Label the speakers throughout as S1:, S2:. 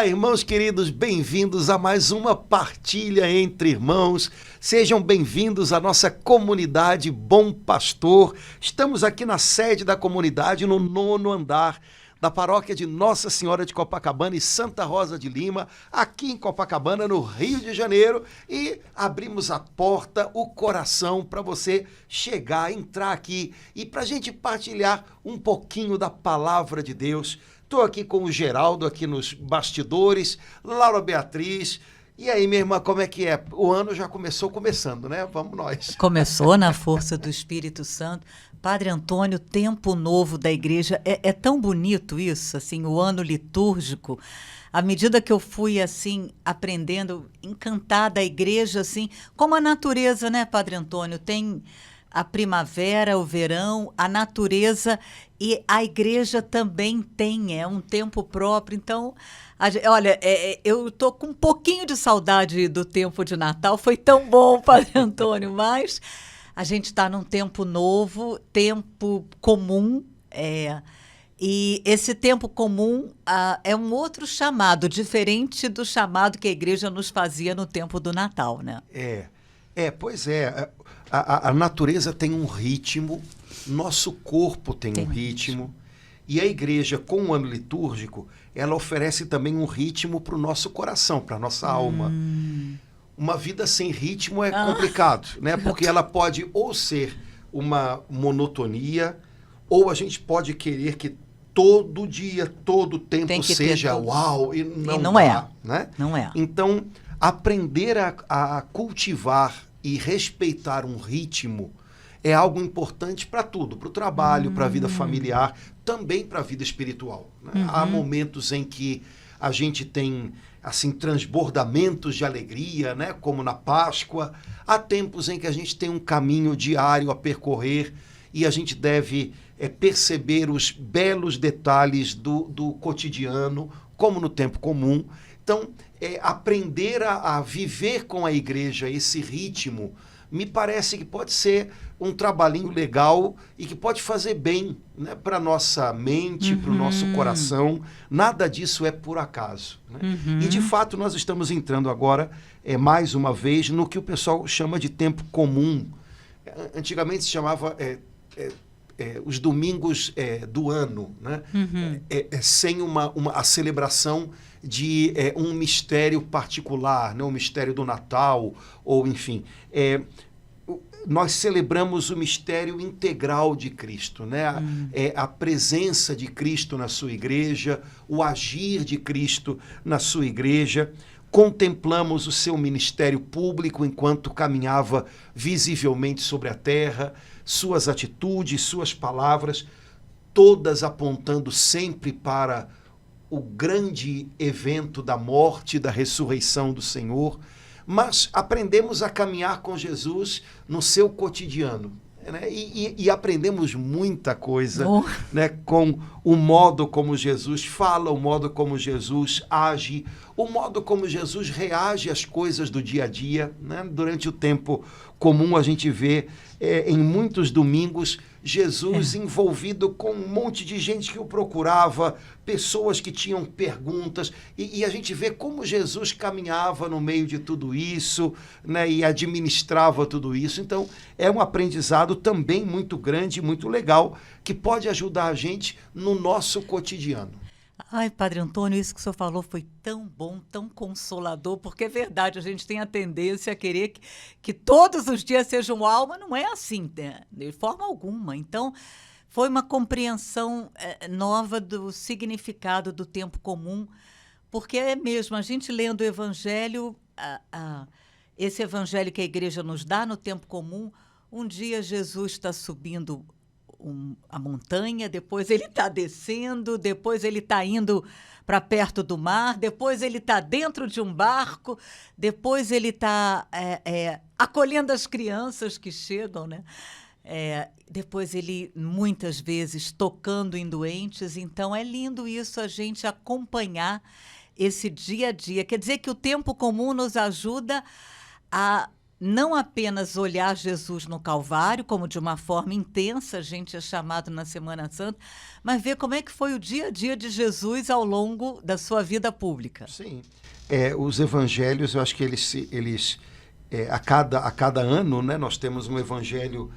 S1: Olá, irmãos queridos, bem-vindos a mais uma partilha entre irmãos. Sejam bem-vindos à nossa comunidade Bom Pastor. Estamos aqui na sede da comunidade, no 9º andar da paróquia de Nossa Senhora de Copacabana e Santa Rosa de Lima, aqui em Copacabana, no Rio de Janeiro, e abrimos a porta, o coração, para você chegar, entrar aqui e para a gente partilhar um pouquinho da palavra de Deus. Estou aqui com o Geraldo, aqui nos bastidores, Laura Beatriz. E aí, minha irmã, como é que é? O ano já começando, né? Vamos nós.
S2: Começou na força do Espírito Santo. Padre Antônio, tempo novo da igreja. É tão bonito isso, assim, o ano litúrgico. À medida que eu fui, assim, aprendendo, encantada a igreja, assim, como a natureza, né, Padre Antônio? Tem a primavera, o verão, a natureza, e a igreja também tem, é um tempo próprio. Então, olha, eu estou com um pouquinho de saudade do tempo de Natal, foi tão bom, Padre Antônio, mas a gente está num tempo novo, tempo comum, e esse tempo comum é um outro chamado, diferente do chamado que a igreja nos fazia no tempo do Natal, né?
S1: Pois é. A natureza tem um ritmo, nosso corpo tem um ritmo, e a igreja, com o ano litúrgico, ela oferece também um ritmo para o nosso coração, para a nossa alma. Uma vida sem ritmo é complicado, né? Porque ela pode ou ser uma monotonia, ou a gente pode querer que todo dia, todo tempo seja uau, e não dá, né?
S2: Não é.
S1: Então, aprender a cultivar e respeitar um ritmo é algo importante para tudo, para o trabalho, para a vida familiar, também para a vida espiritual, né? Há momentos em que a gente tem assim transbordamentos de alegria, né? Como na Páscoa. Há tempos em que a gente tem um caminho diário a percorrer e a gente deve perceber os belos detalhes do cotidiano, como no tempo comum. Então, aprender a viver com a igreja esse ritmo, me parece que pode ser um trabalhinho legal e que pode fazer bem, né, para a nossa mente, para o nosso coração. Nada disso é por acaso, né? E, de fato, nós estamos entrando agora, mais uma vez, no que o pessoal chama de tempo comum. Antigamente se chamava os domingos do ano, né? Sem a celebração de um mistério particular, né? O mistério do Natal, ou enfim. Nós celebramos o mistério integral de Cristo, né? A presença de Cristo na sua igreja, o agir de Cristo na sua igreja. Contemplamos o seu ministério público enquanto caminhava visivelmente sobre a terra, suas atitudes, suas palavras, todas apontando sempre para o grande evento da morte e da ressurreição do Senhor, mas aprendemos a caminhar com Jesus no seu cotidiano, né? E aprendemos muita coisa, né? Com o modo como Jesus fala, o modo como Jesus age, o modo como Jesus reage às coisas do dia a dia, né? Durante o tempo comum a gente vê em muitos domingos Jesus envolvido com um monte de gente que o procurava, pessoas que tinham perguntas, e a gente vê como Jesus caminhava no meio de tudo isso, né, e administrava tudo isso. Então, é um aprendizado também muito grande, muito legal, que pode ajudar a gente no nosso cotidiano.
S2: Ai, Padre Antônio, isso que o senhor falou foi tão bom, tão consolador, porque é verdade, a gente tem a tendência a querer que todos os dias sejam uau, mas não é assim, né? De forma alguma. Então, foi uma compreensão nova do significado do tempo comum, porque é mesmo, a gente lendo o Evangelho, esse Evangelho que a igreja nos dá no tempo comum, um dia Jesus está subindo a montanha, depois ele está descendo, depois ele está indo para perto do mar, depois ele está dentro de um barco, depois ele está acolhendo as crianças que chegam, né? Depois ele, muitas vezes, tocando em doentes. Então, é lindo isso, a gente acompanhar esse dia a dia. Quer dizer que o tempo comum nos ajuda a não apenas olhar Jesus no Calvário, como de uma forma intensa a gente é chamado na Semana Santa, mas ver como é que foi o dia a dia de Jesus ao longo da sua vida pública.
S1: Sim. Os evangelhos, eu acho que eles a cada ano, né, nós temos um evangelho,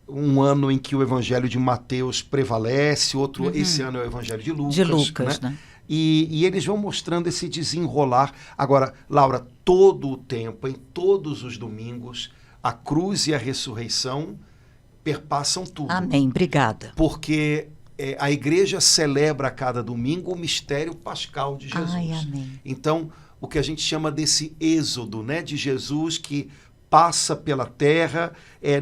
S1: um ano em que o evangelho de Mateus prevalece, outro, esse ano é o evangelho de Lucas.
S2: De Lucas, né?
S1: E eles vão mostrando esse desenrolar. Agora, Laura, todo o tempo, em todos os domingos, a cruz e a ressurreição perpassam tudo.
S2: Amém, obrigada.
S1: Porque a igreja celebra a cada domingo o mistério pascal de Jesus.
S2: Ai, amém.
S1: Então, o que a gente chama desse êxodo, né, de Jesus que passa pela terra,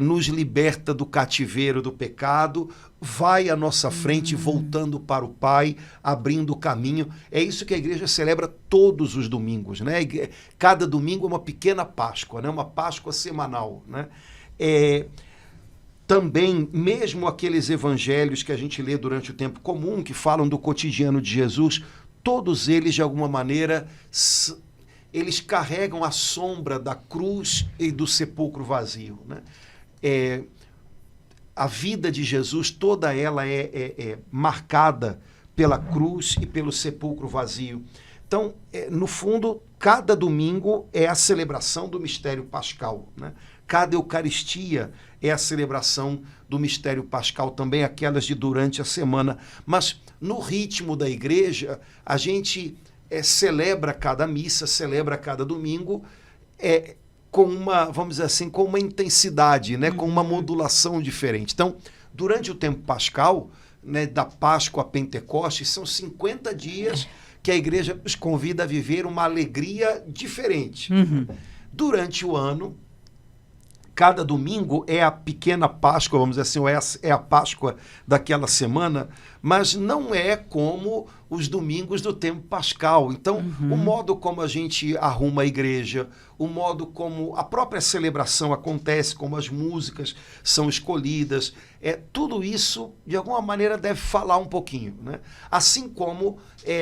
S1: nos liberta do cativeiro do pecado, vai à nossa frente, voltando para o Pai, abrindo o caminho. É isso que a igreja celebra todos os domingos, né? Cada domingo é uma pequena Páscoa, né? Uma Páscoa semanal, né? Também, mesmo aqueles evangelhos que a gente lê durante o tempo comum, que falam do cotidiano de Jesus, todos eles, de alguma maneira, eles carregam a sombra da cruz e do sepulcro vazio, né? A vida de Jesus, toda ela é marcada pela cruz e pelo sepulcro vazio. Então, no fundo, cada domingo é a celebração do mistério pascal, né? Cada Eucaristia é a celebração do mistério pascal, também aquelas de durante a semana. Mas, no ritmo da igreja, a gente celebra cada missa, celebra cada domingo, com uma, vamos dizer assim, com uma intensidade, né? Com uma modulação diferente. Então, durante o tempo pascal, né, da Páscoa a Pentecostes, são 50 dias que a igreja nos convida a viver uma alegria diferente. Durante o ano, cada domingo é a pequena Páscoa, vamos dizer assim, é a Páscoa daquela semana, mas não é como os domingos do tempo pascal. Então, o modo como a gente arruma a igreja, o modo como a própria celebração acontece, como as músicas são escolhidas, tudo isso, de alguma maneira, deve falar um pouquinho, né? Assim como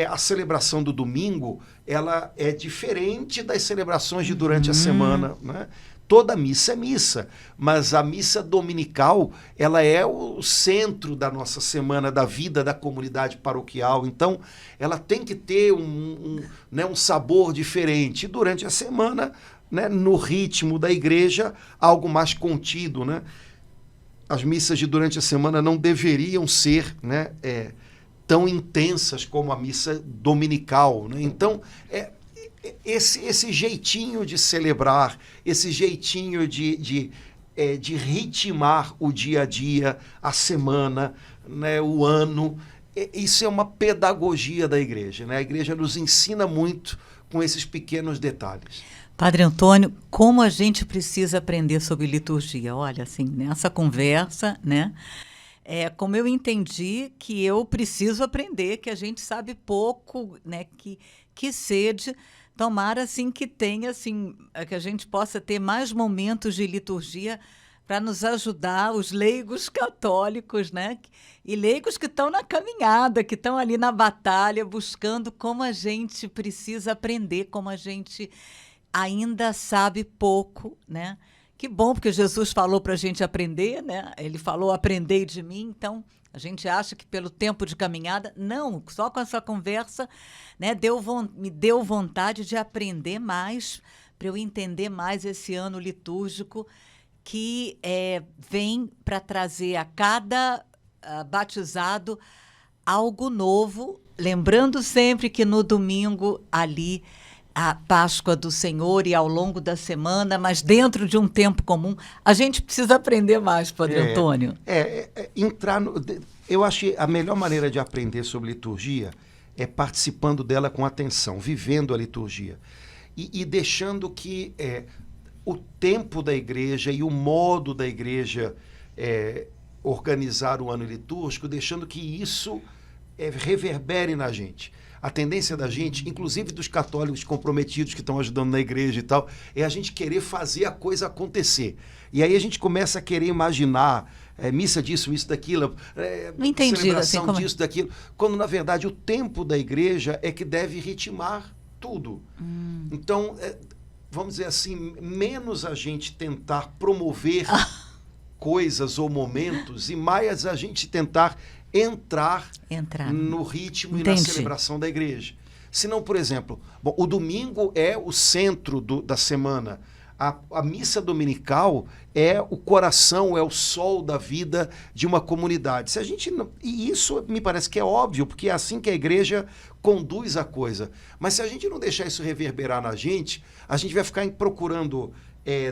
S1: a celebração do domingo, ela é diferente das celebrações de durante a semana, né? Toda missa é missa, mas a missa dominical, ela é o centro da nossa semana, da vida da comunidade paroquial. Então, ela tem que ter um sabor diferente. E durante a semana, né, no ritmo da igreja, algo mais contido, né? As missas de durante a semana não deveriam ser, né, tão intensas como a missa dominical, né? Então, esse jeitinho de celebrar, esse jeitinho de ritmar o dia a dia, a semana, né, o ano, isso é uma pedagogia da igreja, né? A igreja nos ensina muito com esses pequenos detalhes.
S2: Padre Antônio, como a gente precisa aprender sobre liturgia? Olha, assim, nessa conversa, né? Como eu entendi que eu preciso aprender, que a gente sabe pouco, né? Que sede. Tomara, assim, que tenha, assim, que a gente possa ter mais momentos de liturgia para nos ajudar, os leigos católicos, né? E leigos que estão na caminhada, que estão ali na batalha, buscando como a gente precisa aprender, como a gente ainda sabe pouco, né? Que bom, porque Jesus falou para a gente aprender, né? Ele falou, aprendei de mim, então a gente acha que pelo tempo de caminhada, não, só com essa conversa, né, me deu vontade de aprender mais, para eu entender mais esse ano litúrgico que vem para trazer a cada batizado algo novo, lembrando sempre que no domingo ali a Páscoa do Senhor e ao longo da semana, mas dentro de um tempo comum, a gente precisa aprender mais, Padre Antônio.
S1: Eu acho que a melhor maneira de aprender sobre liturgia é participando dela com atenção, vivendo a liturgia e deixando que o tempo da igreja e o modo da igreja organizar o ano litúrgico, deixando que isso reverbere na gente. A tendência da gente, inclusive dos católicos comprometidos que estão ajudando na igreja e tal, é a gente querer fazer a coisa acontecer. E aí a gente começa a querer imaginar missa disso, missa daquilo, celebração
S2: assim,
S1: disso, daquilo, quando na verdade o tempo da igreja é que deve ritmar tudo. Então, vamos dizer assim, menos a gente tentar promover coisas ou momentos e mais a gente tentar entrar no ritmo e na celebração da igreja. Senão, por exemplo, bom, o domingo é o centro da semana. A missa dominical é o coração, é o sol da vida de uma comunidade. Se a gente não, e isso me parece que é óbvio, porque é assim que a igreja conduz a coisa. Mas se a gente não deixar isso reverberar na gente, a gente vai ficar procurando,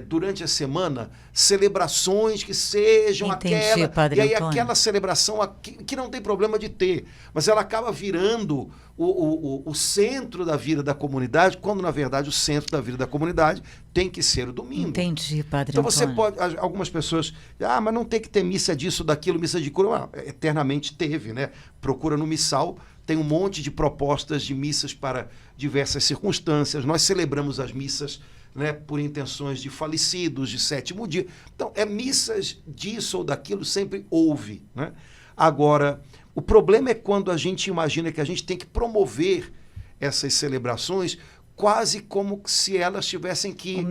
S1: durante a semana, celebrações que sejam aquela...
S2: Padre
S1: e aí
S2: Antônio.
S1: aquela celebração que não tem problema de ter, mas ela acaba virando o centro da vida da comunidade, quando, na verdade, o centro da vida da comunidade tem que ser o domingo.
S2: Entendi, Padre
S1: Então
S2: Antônio.
S1: você pode... Algumas pessoas... mas não tem que ter missa disso, daquilo, missa de cura. Eternamente teve, né? Procura no missal, tem um monte de propostas de missas para diversas circunstâncias. Nós celebramos as missas, né, por intenções de falecidos, de sétimo dia. Então, missas disso ou daquilo sempre houve, né? Agora, o problema é quando a gente imagina que a gente tem que promover essas celebrações quase como se elas tivessem que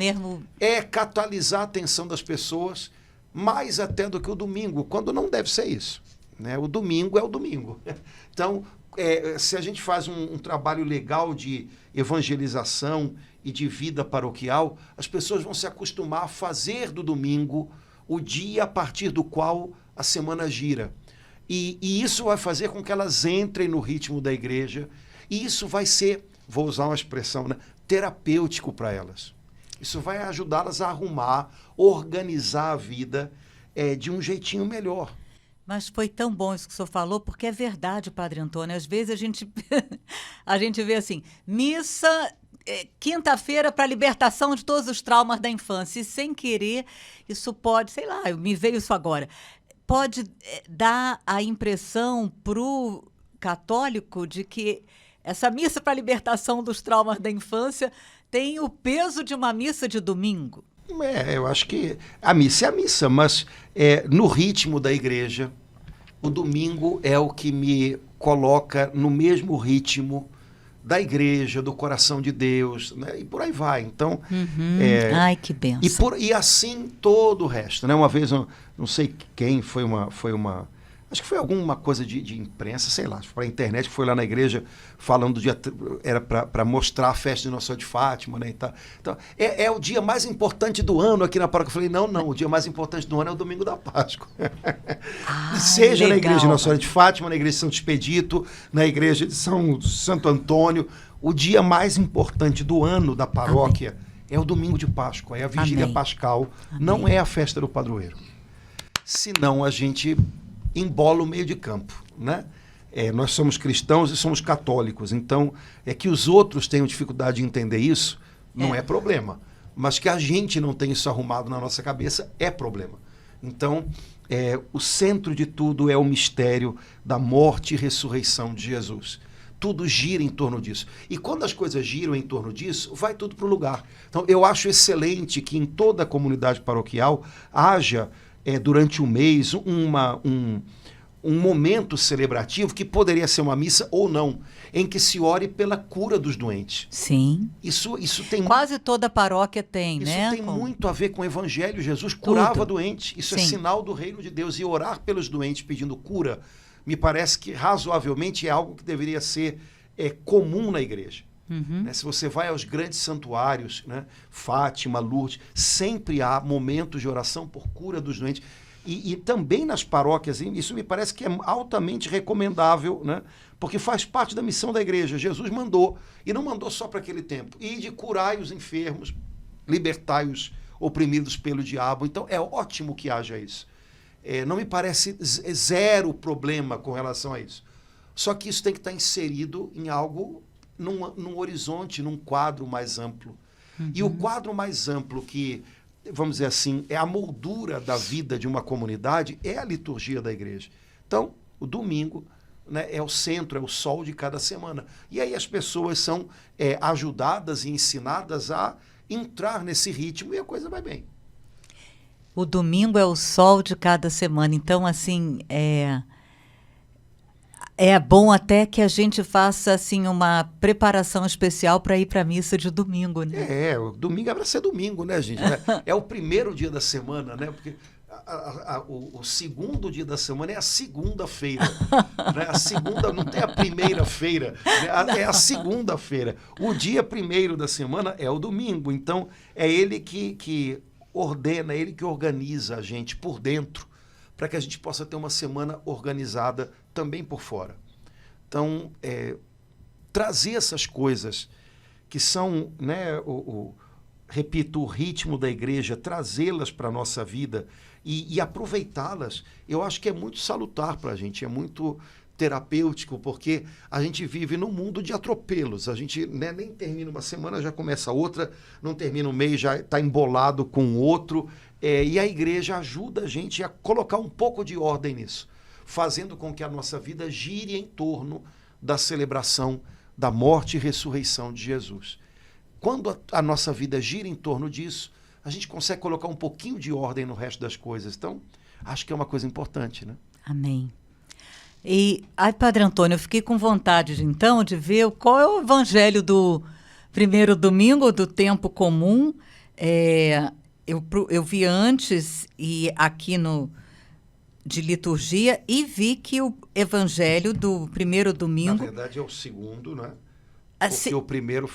S1: catalisar a atenção das pessoas mais até do que o domingo, quando não deve ser isso, né? O domingo é o domingo. Então, se a gente faz um trabalho legal de evangelização e de vida paroquial, as pessoas vão se acostumar a fazer do domingo o dia a partir do qual a semana gira. E isso vai fazer com que elas entrem no ritmo da igreja, e isso vai ser, vou usar uma expressão, né, terapêutico para elas. Isso vai ajudá-las a arrumar, organizar a vida de um jeitinho melhor.
S2: Mas foi tão bom isso que o senhor falou, porque é verdade, Padre Antônio. Às vezes a gente vê assim, missa quinta-feira para a libertação de todos os traumas da infância. E sem querer, isso pode, sei lá, me veio isso agora, pode dar a impressão para o católico de que essa missa para a libertação dos traumas da infância tem o peso de uma missa de domingo.
S1: Eu acho que a missa é a missa, mas no ritmo da igreja, o domingo é o que me coloca no mesmo ritmo da igreja, do coração de Deus, né? E por aí vai. Então,
S2: ai, que bênção.
S1: E assim todo o resto, né? Uma vez, não sei quem, foi uma acho que foi alguma coisa de imprensa, sei lá, para a internet, que foi lá na igreja falando do dia, era para mostrar a festa de Nossa Senhora de Fátima, né? Então, é o dia mais importante do ano aqui na paróquia. Eu falei, não, o dia mais importante do ano é o domingo da Páscoa. Seja legal, na igreja de Nossa Senhora de Fátima, na igreja de Santo Expedito, na igreja de Santo Antônio, o dia mais importante do ano da paróquia é o domingo de Páscoa, é a vigília pascal, não é a festa do padroeiro. Senão a gente embola o meio de campo, né? Nós somos cristãos e somos católicos, então que os outros tenham dificuldade de entender isso não é problema, mas que a gente não tenha isso arrumado na nossa cabeça é problema. Então, o centro de tudo é o mistério da morte e ressurreição de Jesus. Tudo gira em torno disso. E quando as coisas giram em torno disso, vai tudo para o lugar. Então, eu acho excelente que em toda a comunidade paroquial haja durante o mês um momento celebrativo que poderia ser uma missa ou não, em que se ore pela cura dos doentes.
S2: Sim.
S1: Isso tem
S2: quase toda paróquia tem, né?
S1: Isso tem muito a ver com o evangelho. Jesus curava doente. Isso é sinal do reino de Deus. E orar pelos doentes pedindo cura, me parece que razoavelmente é algo que deveria ser comum na igreja. Né? Se você vai aos grandes santuários, né? Fátima, Lourdes, sempre há momentos de oração por cura dos doentes. E também nas paróquias, isso me parece que é altamente recomendável, né? Porque faz parte da missão da igreja. Jesus mandou, e não mandou só para aquele tempo, e de curai os enfermos, libertai os oprimidos pelo diabo. Então é ótimo que haja isso. Não me parece zero problema com relação a isso. Só que isso tem que estar inserido em algo, num horizonte, num quadro mais amplo. E o quadro mais amplo que, vamos dizer assim, é a moldura da vida de uma comunidade, é a liturgia da igreja. Então, o domingo, né, é o centro, é o sol de cada semana. E aí as pessoas são ajudadas e ensinadas a entrar nesse ritmo e a coisa vai bem.
S2: O domingo é o sol de cada semana. Então, assim, É bom até que a gente faça assim uma preparação especial para ir para a missa de domingo, né?
S1: O domingo é para ser domingo, né, gente? É o primeiro dia da semana, né? Porque o segundo dia da semana é a segunda-feira. Né? A segunda, não tem a primeira-feira, né? É a segunda-feira. O dia primeiro da semana é o domingo. Então, é ele que ordena, ele que organiza a gente por dentro, para que a gente possa ter uma semana organizada também por fora. Então, trazer essas coisas que são, né, repito, o ritmo da igreja, trazê-las para a nossa vida e aproveitá-las, eu acho que é muito salutar para a gente, é muito terapêutico, porque a gente vive num mundo de atropelos. A gente, né, nem termina uma semana, já começa outra, não termina um mês, já está embolado com o outro. E a igreja ajuda a gente a colocar um pouco de ordem nisso, fazendo com que a nossa vida gire em torno da celebração da morte e ressurreição de Jesus. Quando a nossa vida gira em torno disso, a gente consegue colocar um pouquinho de ordem no resto das coisas. Então, acho que é uma coisa importante, né?
S2: Amém. E, Padre Antônio, eu fiquei com vontade, então, de ver qual é o evangelho do primeiro domingo do tempo comum. Eu vi antes e aqui de liturgia e vi que o evangelho do primeiro domingo...
S1: Na verdade, é o segundo, né? Porque o primeiro...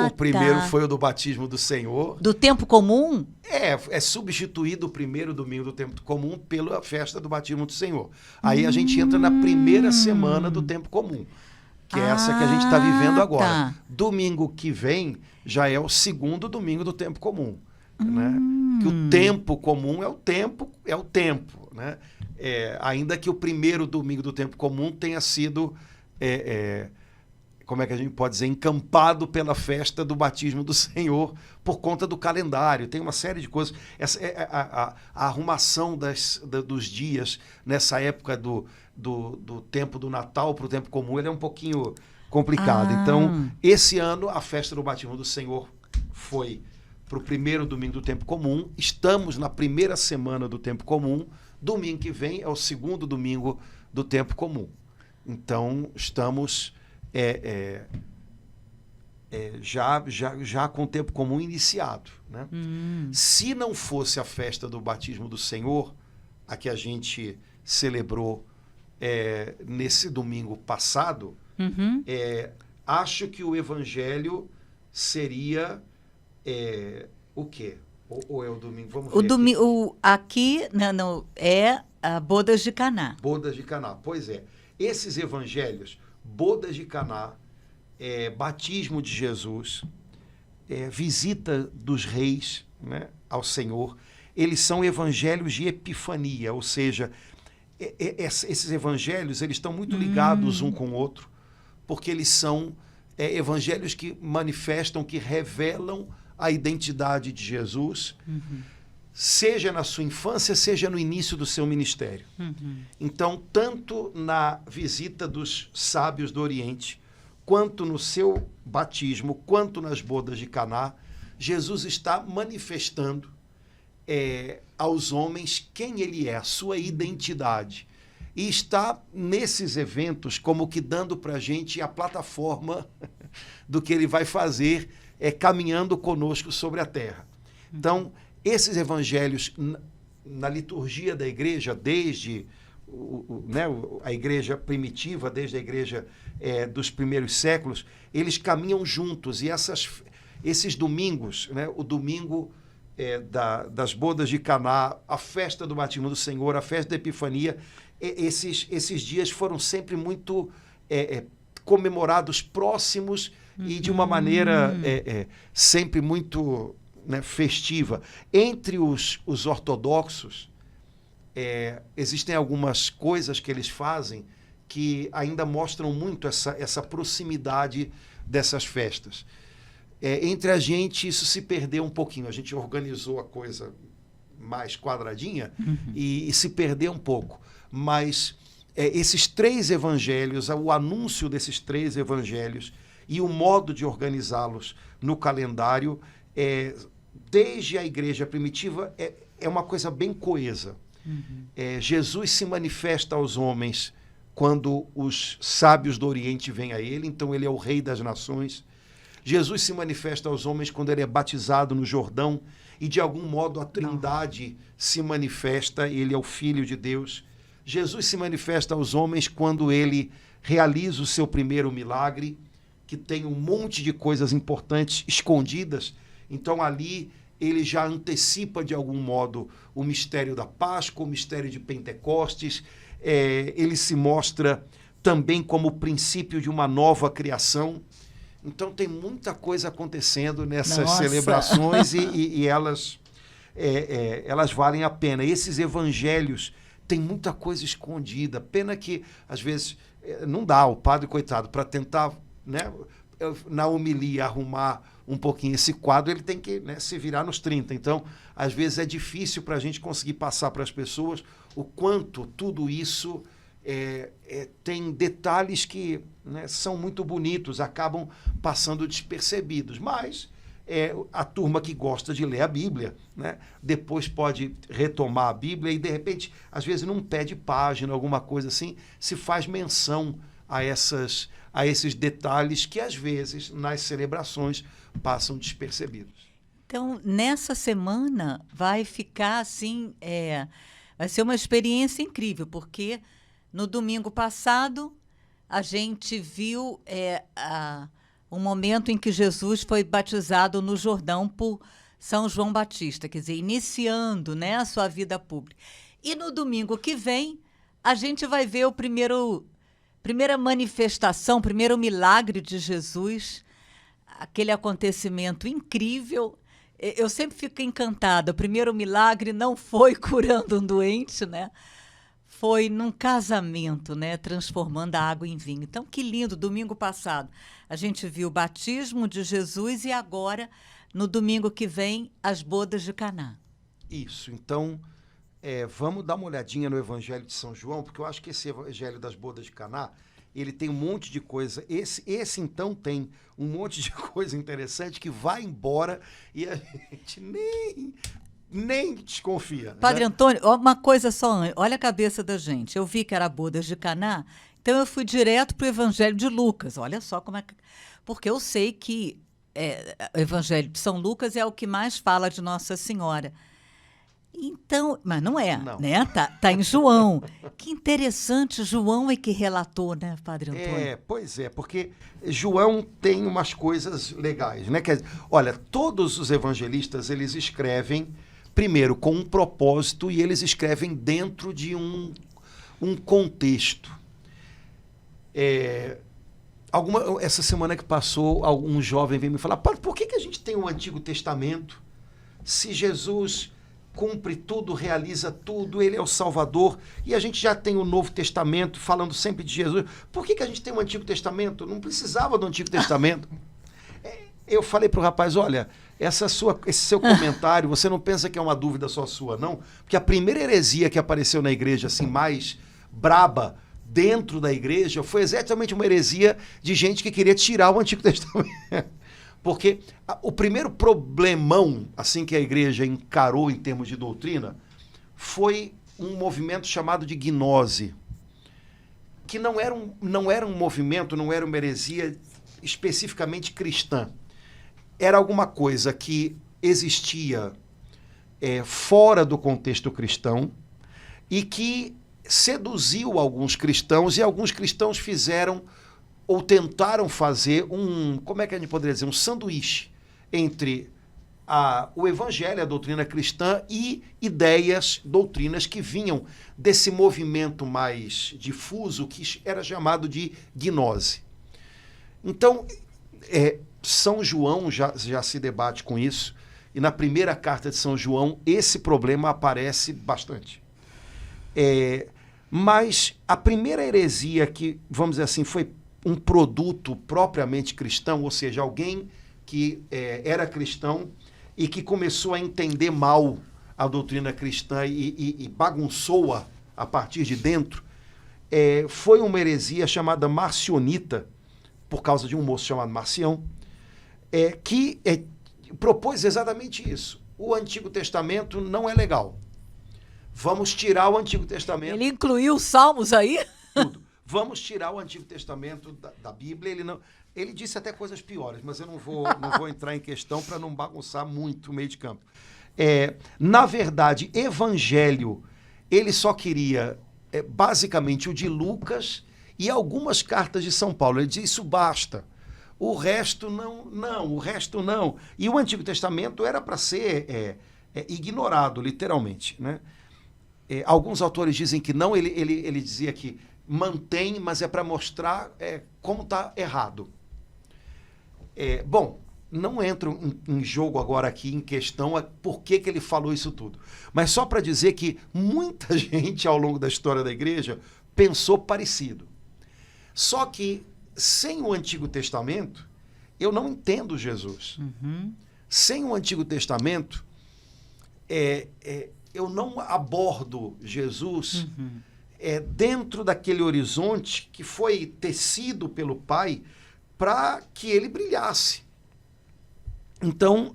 S1: o primeiro foi o do batismo do Senhor.
S2: Do tempo comum?
S1: É substituído o primeiro domingo do tempo comum pela festa do batismo do Senhor. Aí a gente entra na primeira semana do tempo comum, que é essa que a gente está vivendo agora.
S2: Tá.
S1: Domingo que vem já é o segundo domingo do tempo comum. Né? Que o tempo comum é o tempo. Né? Ainda que o primeiro domingo do tempo comum tenha sido... como é que a gente pode dizer, encampado pela festa do batismo do Senhor por conta do calendário. Tem uma série de coisas. A arrumação dos dias nessa época do tempo do Natal para o tempo comum, ele é um pouquinho complicado. Então, esse ano, a festa do batismo do Senhor foi para o primeiro domingo do tempo comum. Estamos na primeira semana do tempo comum. Domingo que vem é o segundo domingo do tempo comum. Então, estamos... já com o tempo comum iniciado. Né? Se não fosse a festa do batismo do Senhor, a que a gente celebrou nesse domingo passado, acho que o evangelho seria o quê? Ou é o domingo? Vamos ver
S2: aqui não, é a Bodas de Caná.
S1: Bodas de Caná, pois é. Esses evangelhos... Bodas de Caná, batismo de Jesus, visita dos reis, né, ao Senhor, eles são evangelhos de epifania, ou seja, esses evangelhos eles estão muito ligados um com o outro, porque eles são evangelhos que manifestam, que revelam a identidade de Jesus, seja na sua infância, seja no início do seu ministério. Então, tanto na visita dos sábios do Oriente, quanto no seu batismo, quanto nas bodas de Caná, Jesus está manifestando aos homens quem ele é, a sua identidade. E está nesses eventos como que dando para a gente a plataforma do que ele vai fazer caminhando conosco sobre a terra. Então, esses evangelhos, na liturgia da igreja, desde a igreja primitiva, desde a igreja dos primeiros séculos, eles caminham juntos. E esses domingos, né, o domingo das bodas de Caná, a festa do batismo do Senhor, a festa da Epifania, esses dias foram sempre muito comemorados próximos e de uma maneira sempre muito... né, festiva. Entre os ortodoxos, existem algumas coisas que eles fazem que ainda mostram muito essa proximidade dessas festas. Entre a gente, isso se perdeu um pouquinho. A gente organizou a coisa mais quadradinha e se perdeu um pouco. Mas esses três evangelhos, o anúncio desses três evangelhos e o modo de organizá-los no calendário, desde a igreja primitiva, é uma coisa bem coesa. Jesus se manifesta aos homens quando os sábios do Oriente vêm a ele, então ele é o rei das nações. Jesus se manifesta aos homens quando ele é batizado no Jordão e, de algum modo, a Trindade se manifesta, ele é o Filho de Deus. Jesus se manifesta aos homens quando ele realiza o seu primeiro milagre, que tem um monte de coisas importantes escondidas. Então, ali, ele já antecipa, de algum modo, o mistério da Páscoa, o mistério de Pentecostes. Ele se mostra também como o princípio de uma nova criação. Então, tem muita coisa acontecendo nessas celebrações e elas valem a pena. Esses evangelhos têm muita coisa escondida. Pena que, às vezes, não dá, o padre, coitado, para tentar, né, na homilia, arrumar um pouquinho esse quadro, ele tem que, né, se virar nos 30. Então, às vezes, é difícil para a gente conseguir passar para as pessoas o quanto tudo isso tem detalhes que, né, são muito bonitos, acabam passando despercebidos. Mas a turma que gosta de ler a Bíblia, né, depois pode retomar a Bíblia e, de repente, às vezes, num pé de página, alguma coisa assim, se faz menção a esses detalhes que, às vezes, nas celebrações, passam despercebidos.
S2: Então, nessa semana, vai ficar assim, vai ser uma experiência incrível, porque no domingo passado a gente viu um momento em que Jesus foi batizado no Jordão por São João Batista, quer dizer, iniciando, né, a sua vida pública. E no domingo que vem, a gente vai ver primeira manifestação, primeiro milagre de Jesus, aquele acontecimento incrível. Eu sempre fico encantada. O primeiro milagre não foi curando um doente, né? Foi num casamento, né? Transformando a água em vinho. Então, que lindo. Domingo passado, a gente viu o batismo de Jesus e agora, no domingo que vem, as bodas de Caná.
S1: Isso. Então, vamos dar uma olhadinha no Evangelho de São João, porque eu acho que esse Evangelho das bodas de Caná, ele tem um monte de coisa. Esse então, tem um monte de coisa interessante que vai embora e a gente nem desconfia.
S2: Padre,
S1: né?
S2: Antônio, uma coisa só, olha a cabeça da gente. Eu vi que era bodas de Caná, então eu fui direto para o Evangelho de Lucas. Olha só como é que... Porque eu sei que o Evangelho de São Lucas é o que mais fala de Nossa Senhora. Então, mas não é,
S1: Não.
S2: né? Tá em João. Que interessante, João é que relatou, né, Padre Antônio?
S1: Pois é, porque João tem umas coisas legais, né? Quer dizer, olha, todos os evangelistas, eles escrevem, primeiro, com um propósito, e eles escrevem dentro de um contexto. Essa semana que passou, um jovem veio me falar, por que a gente tem o Antigo Testamento se Jesus cumpre tudo, realiza tudo, ele é o Salvador, e a gente já tem o Novo Testamento falando sempre de Jesus? Por que a gente tem o Antigo Testamento? Não precisava do Antigo Testamento. Eu falei para o rapaz, olha, esse seu comentário, você não pensa que é uma dúvida só sua, não? Porque a primeira heresia que apareceu na igreja, assim, mais braba, dentro da igreja, foi exatamente uma heresia de gente que queria tirar o Antigo Testamento. Porque o primeiro problemão, assim, que a igreja encarou em termos de doutrina, foi um movimento chamado de gnose, que não era um movimento, não era uma heresia especificamente cristã. Era alguma coisa que existia fora do contexto cristão e que seduziu alguns cristãos, e alguns cristãos fizeram ou tentaram fazer como é que a gente poderia dizer, um sanduíche entre o evangelho, a doutrina cristã, e doutrinas que vinham desse movimento mais difuso que era chamado de gnose. Então, São João já se debate com isso, e na primeira carta de São João esse problema aparece bastante. Mas a primeira heresia que, vamos dizer assim, foi um produto propriamente cristão, ou seja, alguém que era cristão e que começou a entender mal a doutrina cristã e bagunçou-a a partir de dentro, foi uma heresia chamada marcionita, por causa de um moço chamado Marcião, que propôs exatamente isso. O Antigo Testamento não é legal. Vamos tirar o Antigo Testamento.
S2: Ele incluiu os Salmos aí?
S1: Tudo. Vamos tirar o Antigo Testamento da Bíblia. Ele disse até coisas piores, mas eu não vou entrar em questão para não bagunçar muito o meio de campo. Na verdade, evangelho, ele só queria basicamente o de Lucas e algumas cartas de São Paulo. Ele diz, isso basta. O resto o resto não. E o Antigo Testamento era para ser ignorado, literalmente, né? Alguns autores dizem que não, ele dizia que mantém, mas é para mostrar como está errado. Bom, não entro em jogo agora aqui em questão por que ele falou isso tudo. Mas só para dizer que muita gente ao longo da história da igreja pensou parecido. Só que sem o Antigo Testamento, eu não entendo Jesus.
S2: Uhum.
S1: Sem o Antigo Testamento, eu não abordo Jesus dentro daquele horizonte que foi tecido pelo Pai para que ele brilhasse. Então,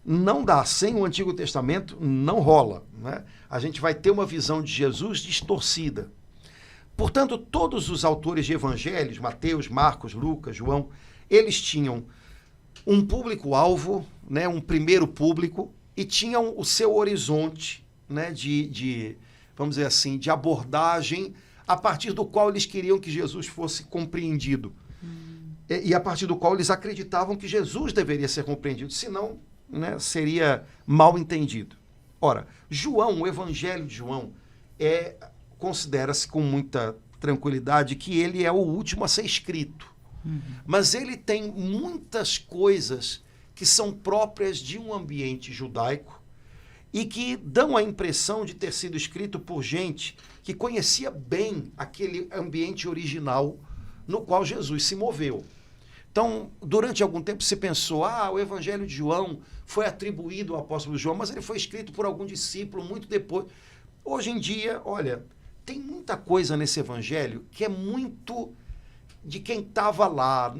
S1: não dá. Sem o Antigo Testamento, não rola, né? A gente vai ter uma visão de Jesus distorcida. Portanto, todos os autores de evangelhos, Mateus, Marcos, Lucas, João, eles tinham um público-alvo, né, um primeiro público, e tinham o seu horizonte, né, vamos dizer assim, de abordagem a partir do qual eles queriam que Jesus fosse compreendido. E a partir do qual eles acreditavam que Jesus deveria ser compreendido, senão, né, seria mal entendido. Ora, João, o Evangelho de João, considera-se com muita tranquilidade que ele é o último a ser escrito. Mas ele tem muitas coisas que são próprias de um ambiente judaico e que dão a impressão de ter sido escrito por gente que conhecia bem aquele ambiente original no qual Jesus se moveu. Então, durante algum tempo se pensou, o Evangelho de João foi atribuído ao apóstolo João, mas ele foi escrito por algum discípulo muito depois. Hoje em dia, olha, tem muita coisa nesse Evangelho que é muito de quem estava lá.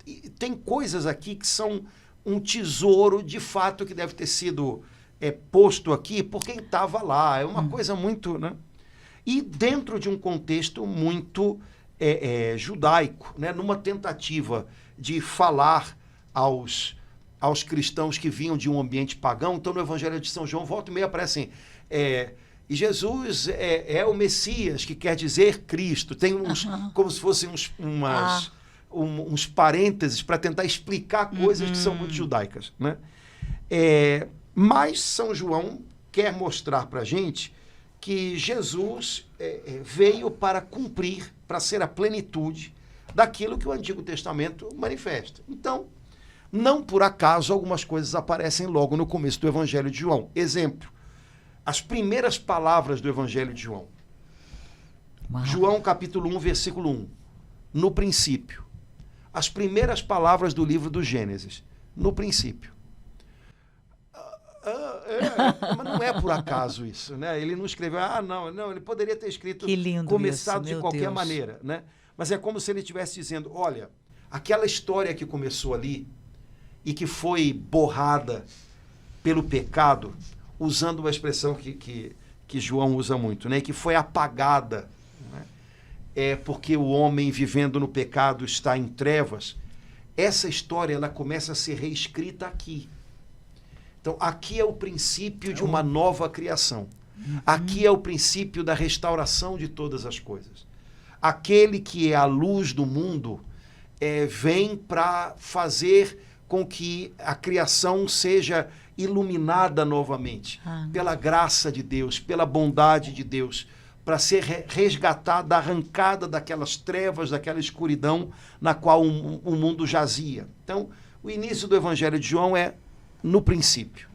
S1: E tem coisas aqui que são um tesouro, de fato, que deve ter sido posto aqui por quem estava lá. É uma coisa muito, né? E dentro de um contexto muito judaico, né? Numa tentativa de falar aos cristãos que vinham de um ambiente pagão. Então, no Evangelho de São João, volta e meia aparecem... E Jesus é o Messias, que quer dizer Cristo. Tem como se fossem uns parênteses para tentar explicar coisas que são muito judaicas, né? Mas São João quer mostrar para a gente que Jesus veio para cumprir, para ser a plenitude daquilo que o Antigo Testamento manifesta. Então, não por acaso, algumas coisas aparecem logo no começo do Evangelho de João. Exemplo, as primeiras palavras do Evangelho de João.
S2: Uau.
S1: João, capítulo 1, versículo 1. No princípio. As primeiras palavras do livro do Gênesis. No princípio. Mas não é por acaso isso, né? Ele não escreveu, não, ele poderia ter escrito,
S2: que lindo
S1: começado
S2: isso,
S1: de qualquer
S2: Deus.
S1: maneira, né? Mas é como se ele estivesse dizendo, olha, aquela história que começou ali e que foi borrada pelo pecado, usando uma expressão que João usa muito, né? Que foi apagada, né? Porque o homem vivendo no pecado está em trevas. Essa história ela começa a ser reescrita aqui. Então, aqui é o princípio de uma nova criação. Aqui é o princípio da restauração de todas as coisas. Aquele que é a luz do mundo vem para fazer com que a criação seja iluminada novamente pela graça de Deus, pela bondade de Deus, para ser resgatada, arrancada daquelas trevas, daquela escuridão na qual o mundo jazia. Então, o início do Evangelho de João é no princípio.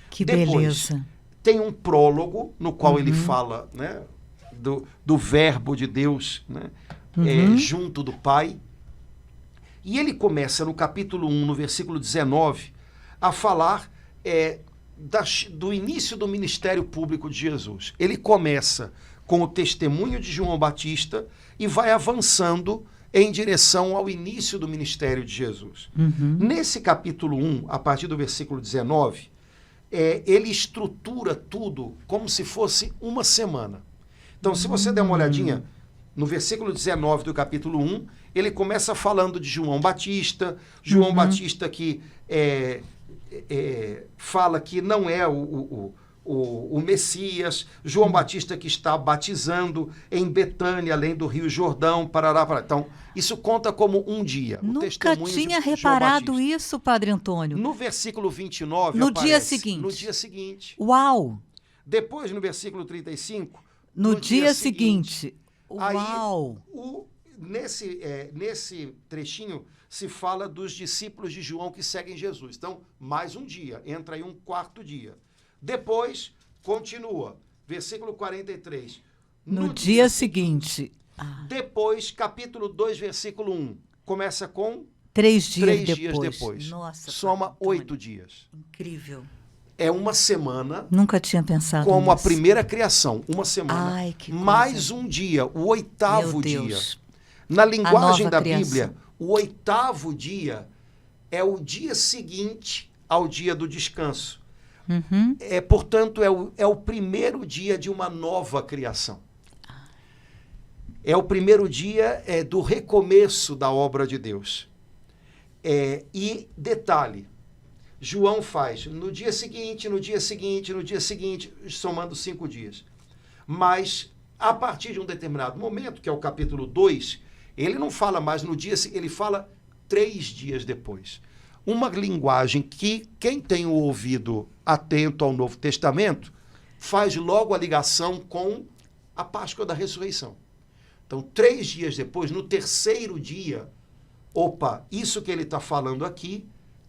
S2: Que
S1: Depois,
S2: beleza.
S1: tem um prólogo no qual ele fala, né, do verbo de Deus, né, junto do Pai. E ele começa no capítulo 1, no versículo 19, a falar do início do ministério público de Jesus. Ele começa com o testemunho de João Batista e vai avançando em direção ao início do ministério de Jesus. Nesse capítulo 1, a partir do versículo 19, ele estrutura tudo como se fosse uma semana. Então, se você der uma olhadinha, no versículo 19 do capítulo 1, ele começa falando de João Batista, João Batista que fala que não é o Messias, João Batista que está batizando em Betânia, além do Rio Jordão, parará. Então, isso conta como um dia.
S2: Nunca tinha reparado isso, Padre Antônio.
S1: No versículo 29,
S2: no
S1: aparece,
S2: dia seguinte.
S1: No dia seguinte.
S2: Uau!
S1: Depois, no versículo 35...
S2: No dia seguinte. Uau!
S1: Aí, nesse trechinho, se fala dos discípulos de João que seguem Jesus. Então, mais um dia. Entra aí um quarto dia. Depois, continua. Versículo 43.
S2: No dia seguinte.
S1: Depois, capítulo 2, versículo 1. Começa com
S2: 3 dias
S1: 3
S2: depois.
S1: dias depois.
S2: Nossa,
S1: soma
S2: Padre
S1: 8
S2: Antônio.
S1: dias.
S2: Incrível.
S1: É uma semana.
S2: Nunca tinha pensado
S1: como
S2: nisso.
S1: a primeira criação. Uma semana.
S2: Ai, que coisa.
S1: Mais um dia. O 8º
S2: Meu
S1: dia.
S2: Deus.
S1: Na linguagem
S2: nova
S1: da
S2: criação.
S1: Bíblia, o 8º dia é o dia seguinte ao dia do descanso. Portanto, é o primeiro dia de uma nova criação. É o primeiro dia do recomeço da obra de Deus. E detalhe, João faz no dia seguinte, no dia seguinte, no dia seguinte, somando 5 dias. Mas, a partir de um determinado momento, que é o capítulo 2, ele não fala mais no dia, ele fala 3 dias depois. Uma linguagem que quem tem o ouvido atento ao Novo Testamento faz logo a ligação com a Páscoa da Ressurreição. Então, 3 dias depois, no 3º dia, isso que ele está falando aqui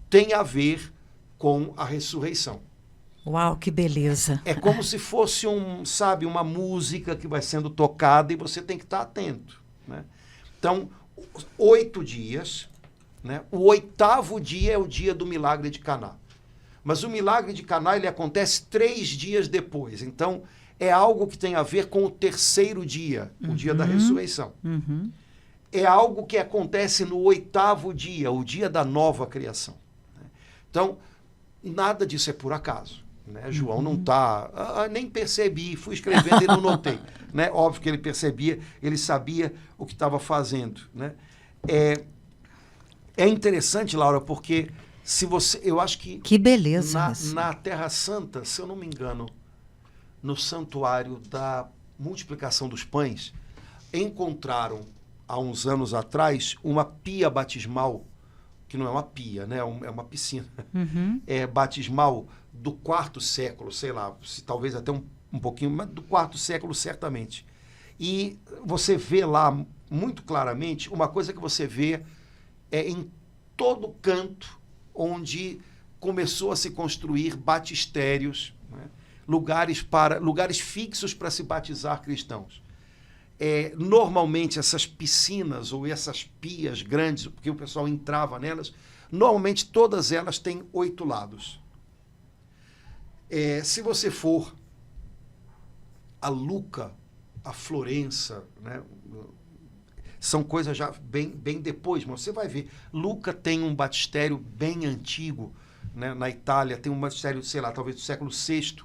S1: tem a ver com a ressurreição.
S2: Uau, que beleza.
S1: É como se fosse uma música que vai sendo tocada e você tem que estar atento, né? Então, 8 dias, né? O 8º dia é o dia do milagre de Caná. Mas o milagre de Caná, ele acontece 3 dias depois. Então, é algo que tem a ver com o 3º dia, o dia da ressurreição. É algo que acontece no 8º dia, o dia da nova criação. Então, nada disso é por acaso. Né? João não está... nem percebi, fui escrevendo e não notei. Né? Óbvio que ele percebia, ele sabia o que estava fazendo. Né? É interessante, Laura, porque eu acho que...
S2: Que beleza
S1: na Terra Santa, se eu não me engano, no santuário da multiplicação dos pães, encontraram, há uns anos atrás, uma pia batismal, que não é uma pia, né? É uma piscina. Batismal do 4º século, sei lá, talvez até um pouquinho, mas do 4º século certamente. E você vê lá muito claramente, uma coisa que você vê em todo canto onde começou a se construir batistérios, né? lugares fixos para se batizar cristãos. Normalmente essas piscinas ou essas pias grandes, porque o pessoal entrava nelas, normalmente todas elas têm 8 lados. Se você for a Lucca, a Florença, né, são coisas já bem depois, mas você vai ver, Lucca tem um batistério bem antigo, né, na Itália, tem um batistério, sei lá, talvez do século VI,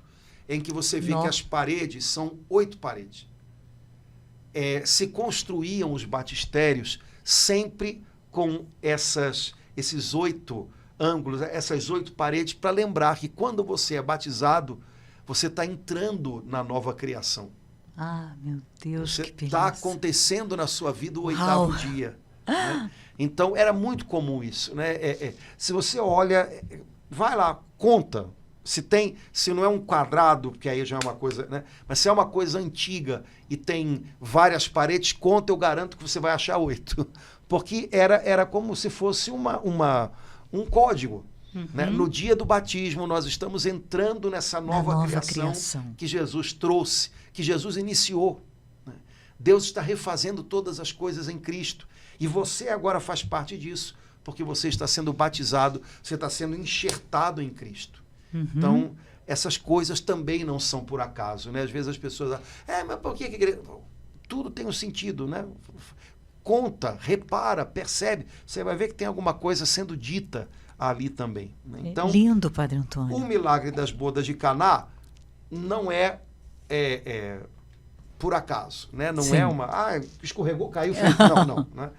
S1: em que você vê que as paredes são 8 paredes. Se construíam os batistérios sempre com esses 8 ângulos, essas 8 paredes, para lembrar que quando você é batizado, você está entrando na nova criação.
S2: Ah, meu Deus, que beleza.
S1: Está acontecendo na sua vida o 8º dia. Né? Então, era muito comum isso. Né? Se você olha, vai lá, conta. Se não é um quadrado, que aí já é uma coisa, né? Mas se é uma coisa antiga e tem várias paredes, conta, eu garanto que você vai achar 8. Porque era como se fosse um código. Né? No dia do batismo, nós estamos entrando nessa nova criação que Jesus trouxe, que Jesus iniciou. Né? Deus está refazendo todas as coisas em Cristo. E você agora faz parte disso, porque você está sendo batizado, você está sendo enxertado em Cristo. Então, essas coisas também não são por acaso, né? Às vezes as pessoas... mas por que igreja... Tudo tem um sentido, né? Conta, repara, percebe. Você vai ver que tem alguma coisa sendo dita ali também. Né?
S2: Então, lindo, Padre Antônio.
S1: O milagre das bodas de Caná não é por acaso, né? Não
S2: Sim.
S1: é uma... escorregou, caiu, fez... Não. Né?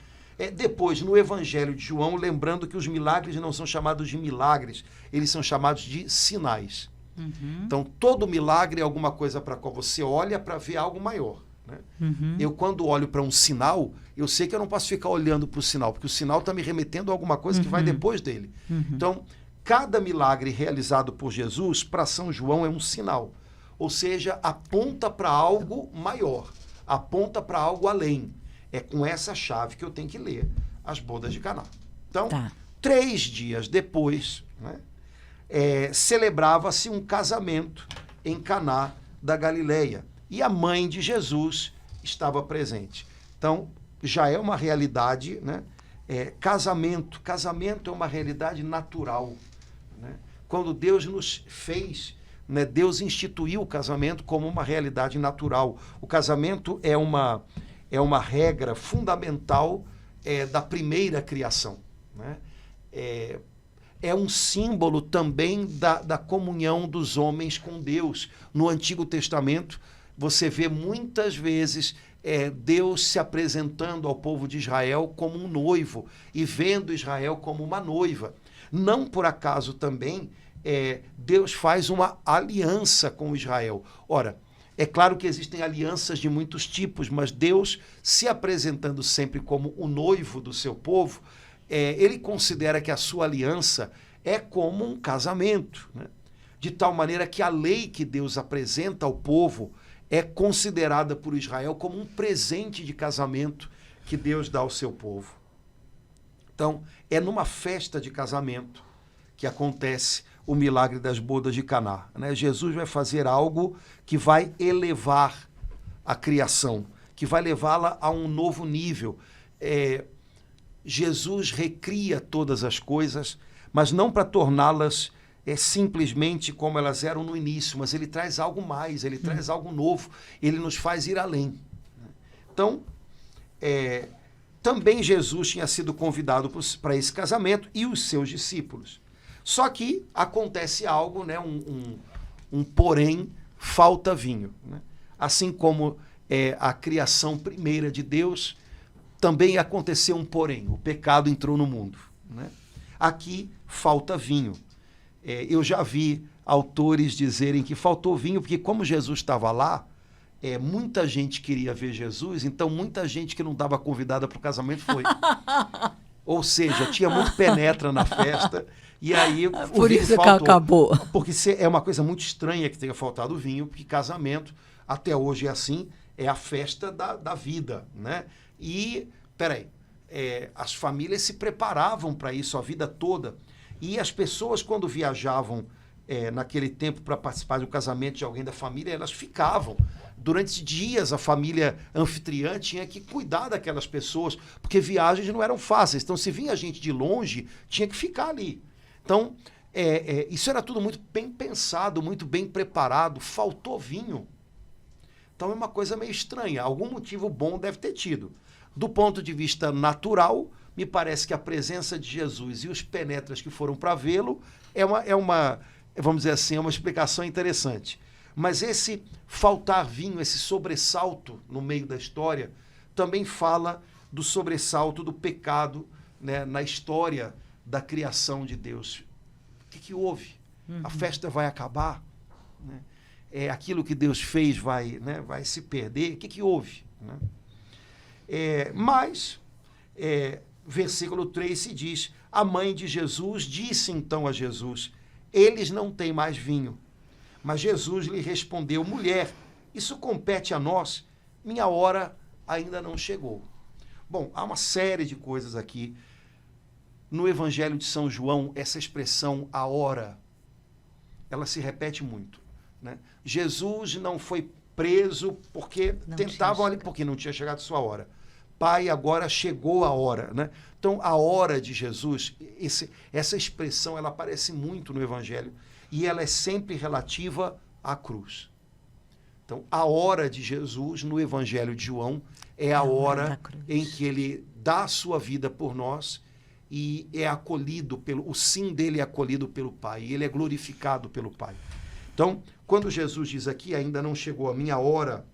S1: Depois, no Evangelho de João, lembrando que os milagres não são chamados de milagres, eles são chamados de sinais.
S2: Uhum.
S1: Então, todo milagre é alguma coisa para a qual você olha para ver algo maior. Né?
S2: Uhum.
S1: Eu, quando olho para um sinal, eu sei que eu não posso ficar olhando para o sinal, porque o sinal está me remetendo a alguma coisa que vai depois dele. Então, cada milagre realizado por Jesus, para São João, é um sinal. Ou seja, aponta para algo maior, aponta para algo além. É com essa chave que eu tenho que ler as bodas de Caná. Então, 3 dias depois, né, celebrava-se um casamento em Caná da Galileia. E a mãe de Jesus estava presente. Então, já é uma realidade, né? Casamento é uma realidade natural. Né? Quando Deus nos fez, né, Deus instituiu o casamento como uma realidade natural. O casamento é uma regra fundamental da primeira criação. Né? É um símbolo também da comunhão dos homens com Deus. No Antigo Testamento, você vê muitas vezes Deus se apresentando ao povo de Israel como um noivo e vendo Israel como uma noiva. Não por acaso também Deus faz uma aliança com Israel. Ora, é claro que existem alianças de muitos tipos, mas Deus, se apresentando sempre como o noivo do seu povo, ele considera que a sua aliança é como um casamento, né? De tal maneira que a lei que Deus apresenta ao povo é considerada por Israel como um presente de casamento que Deus dá ao seu povo. Então, é numa festa de casamento que acontece o milagre das bodas de Caná. Né? Jesus vai fazer algo que vai elevar a criação, que vai levá-la a um novo nível. Jesus recria todas as coisas, mas não para torná-las simplesmente como elas eram no início, mas ele traz algo mais, ele traz algo novo, ele nos faz ir além. Então, também Jesus tinha sido convidado para esse casamento e os seus discípulos. Só que acontece algo, né, um porém, falta vinho. Né? Assim como a criação primeira de Deus, também aconteceu um porém, o pecado entrou no mundo. Né? Aqui falta vinho. Eu já vi autores dizerem que faltou vinho, porque como Jesus estava lá, muita gente queria ver Jesus, então muita gente que não estava convidada para o casamento foi. Ou seja, tinha muito penetra na festa, e aí
S2: por isso que acabou.
S1: Porque é uma coisa muito estranha que tenha faltado vinho, porque casamento, até hoje é assim, é a festa da vida, né? E, as famílias se preparavam para isso a vida toda, e as pessoas, quando viajavam naquele tempo para participar do casamento de alguém da família, elas ficavam. Durante dias, a família anfitriã tinha que cuidar daquelas pessoas, porque viagens não eram fáceis. Então, se vinha gente de longe, tinha que ficar ali. Então, isso era tudo muito bem pensado, muito bem preparado. Faltou vinho. Então, é uma coisa meio estranha. Algum motivo bom deve ter tido. Do ponto de vista natural, me parece que a presença de Jesus e os penetras que foram para vê-lo vamos dizer assim, é uma explicação interessante. Mas esse faltar vinho, esse sobressalto no meio da história, também fala do sobressalto do pecado, né, na história da criação de Deus. O que houve? A festa vai acabar? Né? Aquilo que Deus fez vai se perder? O que houve? Né? Mas, versículo 3 se diz, a mãe de Jesus disse então a Jesus, eles não têm mais vinho. Mas Jesus lhe respondeu, mulher, isso compete a nós, minha hora ainda não chegou. Bom, há uma série de coisas aqui. No Evangelho de São João, essa expressão, a hora, ela se repete muito. Né? Jesus não foi preso porque tentavam ali, porque não tinha chegado a sua hora. Pai, agora chegou a hora. Né? Então, a hora de Jesus, essa expressão, ela aparece muito no Evangelho e ela é sempre relativa à cruz. Então, a hora de Jesus no Evangelho de João é a hora em que ele dá a sua vida por nós e é acolhido o sim dele é acolhido pelo Pai, e ele é glorificado pelo Pai. Então, quando Jesus diz aqui, ainda não chegou a minha hora,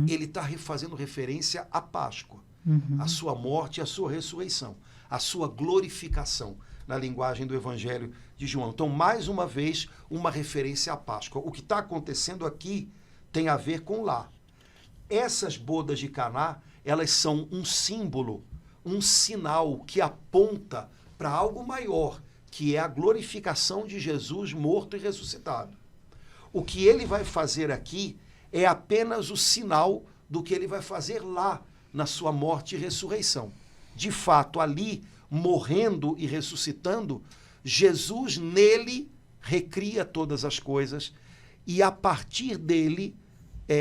S1: ele está fazendo referência à Páscoa, à sua morte e à sua ressurreição, à sua glorificação, na linguagem do Evangelho de João. Então, mais uma vez, uma referência à Páscoa. O que está acontecendo aqui tem a ver com lá. Essas bodas de Caná, elas são um símbolo, um sinal que aponta para algo maior, que é a glorificação de Jesus morto e ressuscitado. O que ele vai fazer aqui é apenas o sinal do que ele vai fazer lá, na sua morte e ressurreição. De fato, ali, morrendo e ressuscitando, Jesus nele recria todas as coisas e a partir dele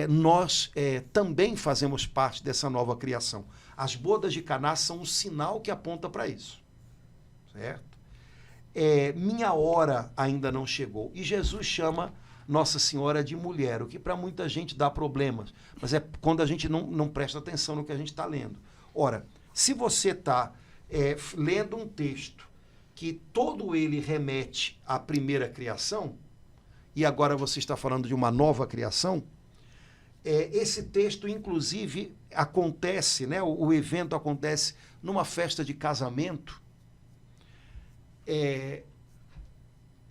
S1: nós também fazemos parte dessa nova criação. As bodas de Caná são um sinal que aponta para isso, certo? Minha hora ainda não chegou. E Jesus chama Nossa Senhora de mulher, o que para muita gente dá problemas, mas é quando a gente não presta atenção no que a gente está lendo. Ora, se você está lendo um texto que todo ele remete à primeira criação, e agora você está falando de uma nova criação, esse texto, inclusive, acontece, né, o evento acontece numa festa de casamento.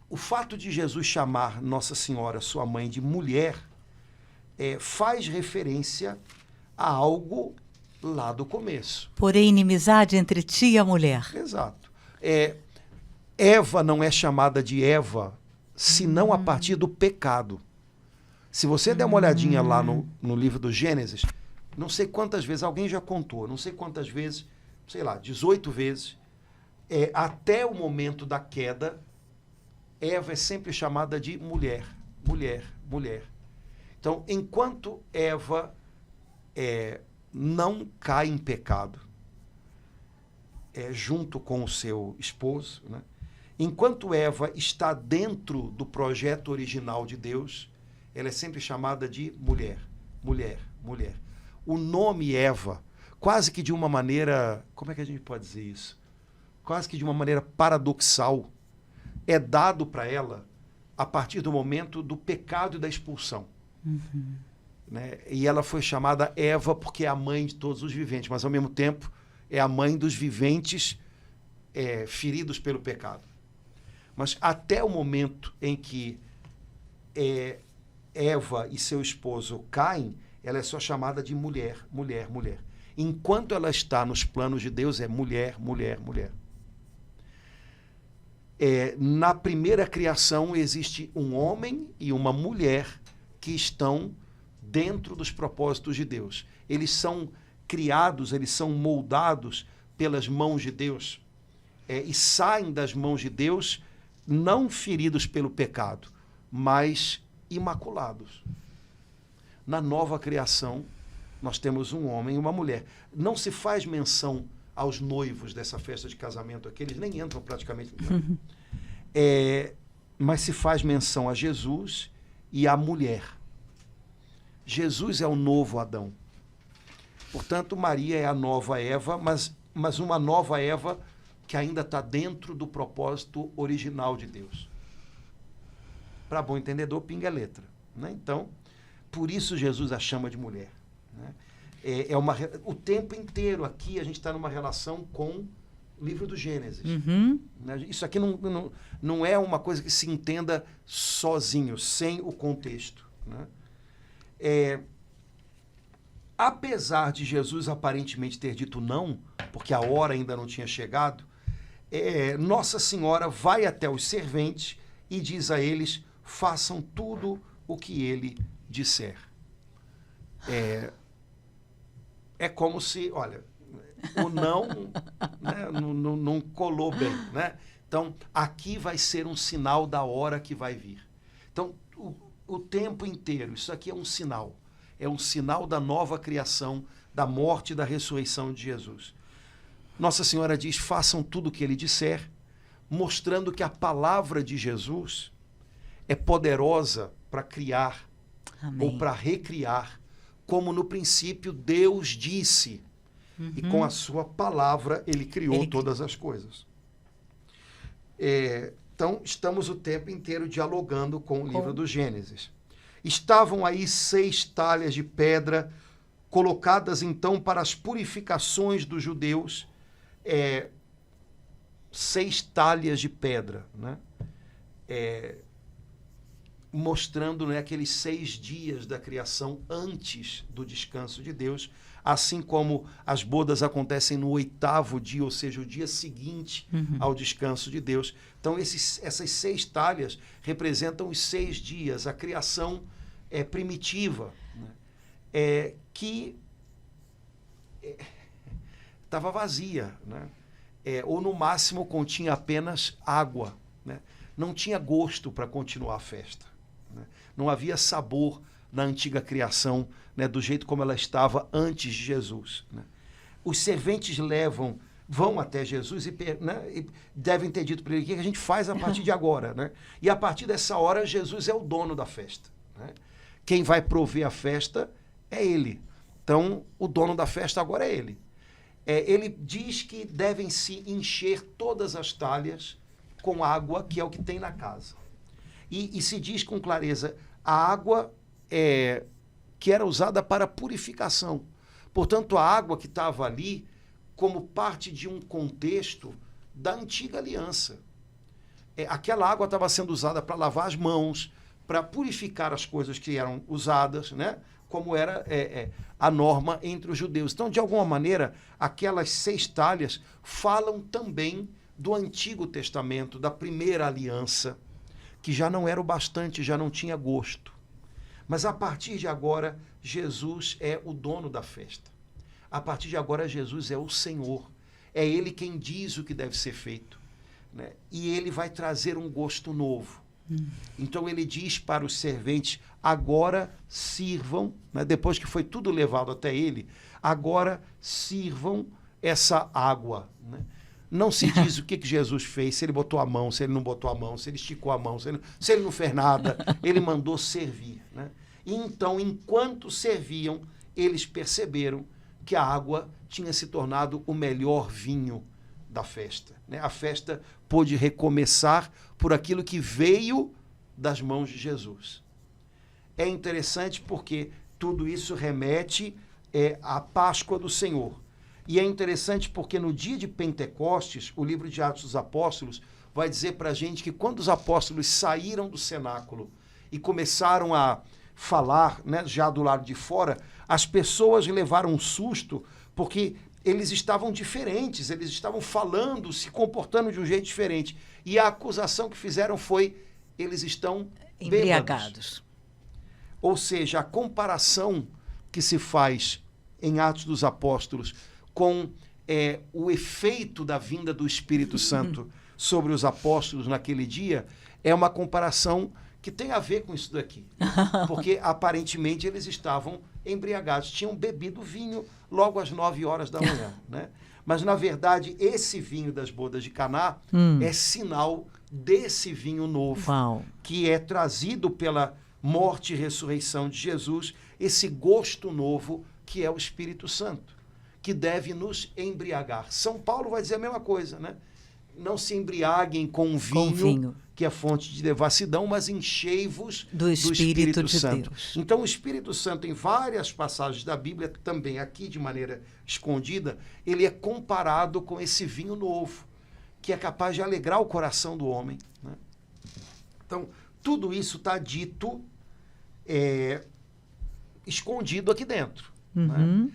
S1: O fato de Jesus chamar Nossa Senhora, sua mãe, de mulher, faz referência a algo lá do começo.
S2: Porém, inimizade entre ti e a mulher.
S1: Exato. Eva não é chamada de Eva, senão a partir do pecado. Se você der uma olhadinha lá no livro do Gênesis, não sei quantas vezes, alguém já contou, não sei quantas vezes, sei lá, 18 vezes, até o momento da queda, Eva é sempre chamada de mulher, mulher, mulher. Então, enquanto Eva não cai em pecado, junto com o seu esposo, né? Enquanto Eva está dentro do projeto original de Deus, ela é sempre chamada de mulher, mulher, mulher. O nome Eva, quase que de uma maneira, como é que a gente pode dizer isso? Quase que de uma maneira paradoxal, é dado para ela a partir do momento do pecado e da expulsão. Né? E ela foi chamada Eva porque é a mãe de todos os viventes, mas ao mesmo tempo é a mãe dos viventes feridos pelo pecado. Mas até o momento em que Eva e seu esposo caem, ela é só chamada de mulher, mulher, mulher. Enquanto ela está nos planos de Deus, é mulher, mulher, mulher. Na primeira criação existe um homem e uma mulher que estão dentro dos propósitos de Deus. Eles são criados, eles são moldados pelas mãos de Deus e saem das mãos de Deus não feridos pelo pecado, mas imaculados. Na nova criação, nós temos um homem e uma mulher. Não se faz menção aos noivos dessa festa de casamento aqui, eles nem entram praticamente. Mas se faz menção a Jesus e à mulher. Jesus é o novo Adão. Portanto, Maria é a nova Eva, mas uma nova Eva que ainda está dentro do propósito original de Deus. Para bom entendedor, pinga a letra. Né? Então, por isso Jesus a chama de mulher. Né? O tempo inteiro aqui a gente está numa relação com o livro do Gênesis. Né? Isso aqui não é uma coisa que se entenda sozinho, sem o contexto. Né? Apesar de Jesus aparentemente ter dito não, porque a hora ainda não tinha chegado, Nossa Senhora vai até os serventes e diz a eles: façam tudo o que ele disser. É como se, olha, o não, né, não colou bem. Né? Então, aqui vai ser um sinal da hora que vai vir. Então, o tempo inteiro, isso aqui é um sinal. É um sinal da nova criação, da morte e da ressurreição de Jesus. Nossa Senhora diz: façam tudo o que ele disser, mostrando que a palavra de Jesus é poderosa para criar.
S2: Amém.
S1: Ou para recriar, como no princípio Deus disse. E com a sua palavra ele criou todas as coisas. Então, estamos o tempo inteiro dialogando com o livro do Gênesis. Estavam aí 6 talhas de pedra, colocadas então para as purificações dos judeus, 6 talhas de pedra, né? Mostrando, né, aqueles 6 dias da criação antes do descanso de Deus, assim como as bodas acontecem no 8º dia, ou seja, o dia seguinte ao descanso de Deus. Então, essas 6 talhas representam os 6 dias, a criação primitiva, né, que estava vazia, né? Ou no máximo continha apenas água, né? Não tinha gosto para continuar a festa, né? Não havia sabor na antiga criação, né, do jeito como ela estava antes de Jesus, né? Os serventes vão até Jesus e devem ter dito para ele: o que a gente faz a partir de agora, né? E a partir dessa hora, Jesus é o dono da festa, né? Quem vai prover a festa é ele. Então, o dono da festa agora é ele. Ele diz que devem se encher todas as talhas com água, que é o que tem na casa. E se diz com clareza, a água que era usada para purificação. Portanto, a água que estava ali como parte de um contexto da antiga aliança. Aquela água estava sendo usada para lavar as mãos, para purificar as coisas que eram usadas, né? Como era a norma entre os judeus. Então, de alguma maneira, aquelas 6 talhas falam também do Antigo Testamento, da primeira aliança, que já não era o bastante, já não tinha gosto. Mas a partir de agora, Jesus é o dono da festa. A partir de agora, Jesus é o Senhor. É Ele quem diz o que deve ser feito, né? E Ele vai trazer um gosto novo. Então ele diz para os serventes: agora sirvam, né, depois que foi tudo levado até ele, agora sirvam essa água, né? Não se diz o que Jesus fez, se ele botou a mão, se ele não botou a mão, se ele esticou a mão, se ele não fez nada, ele mandou servir, né? E então, enquanto serviam, eles perceberam que a água tinha se tornado o melhor vinho da festa, né? A festa pôde recomeçar por aquilo que veio das mãos de Jesus. É interessante porque tudo isso remete à Páscoa do Senhor. E é interessante porque no dia de Pentecostes, o livro de Atos dos Apóstolos vai dizer para a gente que quando os apóstolos saíram do cenáculo e começaram a falar, né, já do lado de fora, as pessoas levaram um susto porque eles estavam diferentes, eles estavam falando, se comportando de um jeito diferente. E a acusação que fizeram foi: eles estão
S2: embriagados.
S1: Ou seja, a comparação que se faz em Atos dos Apóstolos com o efeito da vinda do Espírito Santo sobre os apóstolos naquele dia é uma comparação que tem a ver com isso daqui. Porque aparentemente eles estavam embriagados, tinham bebido vinho logo às 9 horas da manhã, né? Mas, na verdade, esse vinho das bodas de Caná é sinal desse vinho novo, que é trazido pela morte e ressurreição de Jesus, esse gosto novo que é o Espírito Santo, que deve nos embriagar. São Paulo vai dizer a mesma coisa, né? Não se embriaguem com vinho, que é fonte de devassidão, mas enchei-vos do Espírito Santo. Deus. Então, o Espírito Santo, em várias passagens da Bíblia, também aqui de maneira escondida, ele é comparado com esse vinho novo, que é capaz de alegrar o coração do homem, né? Então, tudo isso está dito escondido aqui dentro, né?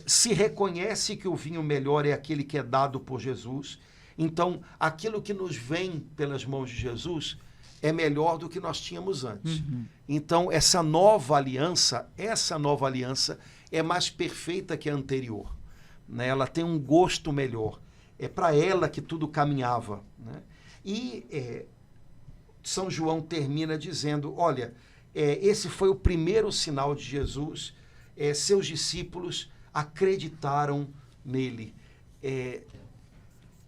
S1: Se reconhece que o vinho melhor é aquele que é dado por Jesus. Então, aquilo que nos vem pelas mãos de Jesus é melhor do que nós tínhamos antes. Então, essa nova aliança é mais perfeita que a anterior, né? Ela tem um gosto melhor. É para ela que tudo caminhava, né? E São João termina dizendo: olha, esse foi o primeiro sinal de Jesus, seus discípulos acreditaram nele.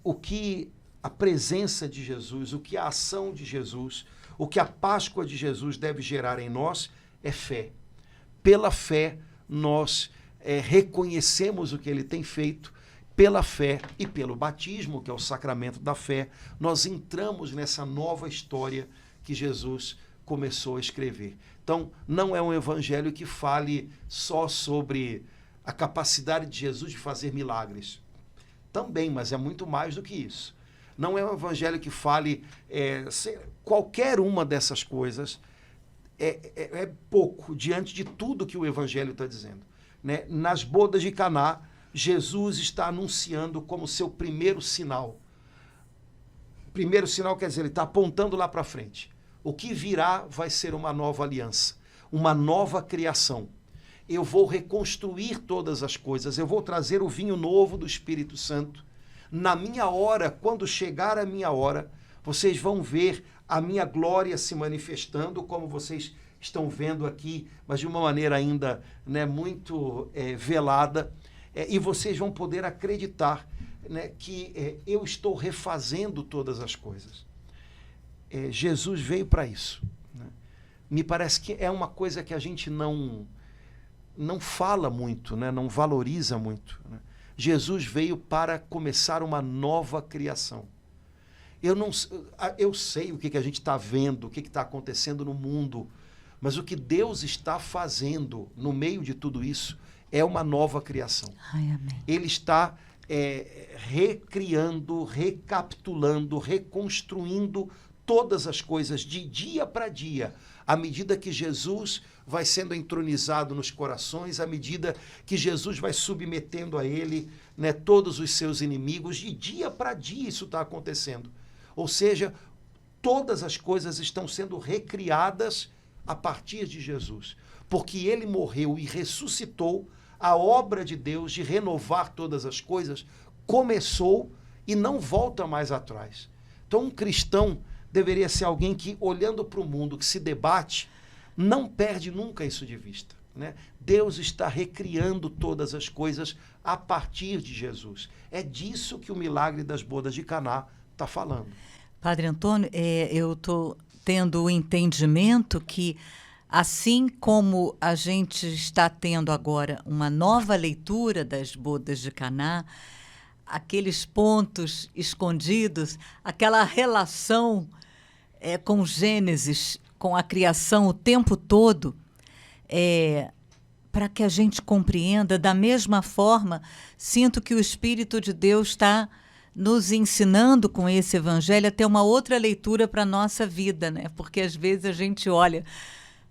S1: O que a presença de Jesus, o que a ação de Jesus, o que a Páscoa de Jesus deve gerar em nós é fé. Pela fé, nós reconhecemos o que ele tem feito, pela fé e pelo batismo, que é o sacramento da fé, nós entramos nessa nova história que Jesus começou a escrever. Então, não é um evangelho que fale só sobre a capacidade de Jesus de fazer milagres. Também, mas é muito mais do que isso. Não é um evangelho que fale qualquer uma dessas coisas, é pouco diante de tudo que o evangelho está dizendo. Né? Nas bodas de Caná, Jesus está anunciando como seu primeiro sinal. Primeiro sinal quer dizer, ele está apontando lá para frente. O que virá vai ser uma nova aliança, uma nova criação. Eu vou reconstruir todas as coisas, eu vou trazer o vinho novo do Espírito Santo. Na minha hora, quando chegar a minha hora, vocês vão ver a minha glória se manifestando, como vocês estão vendo aqui, mas de uma maneira ainda, né, muito velada. E vocês vão poder acreditar, né, que eu estou refazendo todas as coisas. Jesus veio para isso. Né? Me parece que é uma coisa que a gente não fala muito, né, não valoriza muito. Né? Jesus veio para começar uma nova criação. Eu sei o que a gente está vendo, o que está acontecendo no mundo, mas o que Deus está fazendo no meio de tudo isso é uma nova criação.
S2: Ai, amém.
S1: Ele está recriando, recapitulando, reconstruindo todas as coisas de dia para dia, à medida que Jesus vai sendo entronizado nos corações, à medida que Jesus vai submetendo a ele, né, todos os seus inimigos, de dia para dia isso está acontecendo. Ou seja, todas as coisas estão sendo recriadas a partir de Jesus. Porque ele morreu e ressuscitou, a obra de Deus de renovar todas as coisas começou e não volta mais atrás. Então, um cristão deveria ser alguém que, olhando para o mundo, que se debate, não perde nunca isso de vista. Né? Deus está recriando todas as coisas a partir de Jesus. É disso que o milagre das bodas de Caná está falando.
S2: Padre Antônio, eu estou tendo o entendimento que, assim como a gente está tendo agora uma nova leitura das bodas de Caná, aqueles pontos escondidos, aquela relação com Gênesis, com a criação o tempo todo, para que a gente compreenda, da mesma forma, sinto que o Espírito de Deus está nos ensinando com esse evangelho a ter uma outra leitura para a nossa vida, né? Porque às vezes a gente olha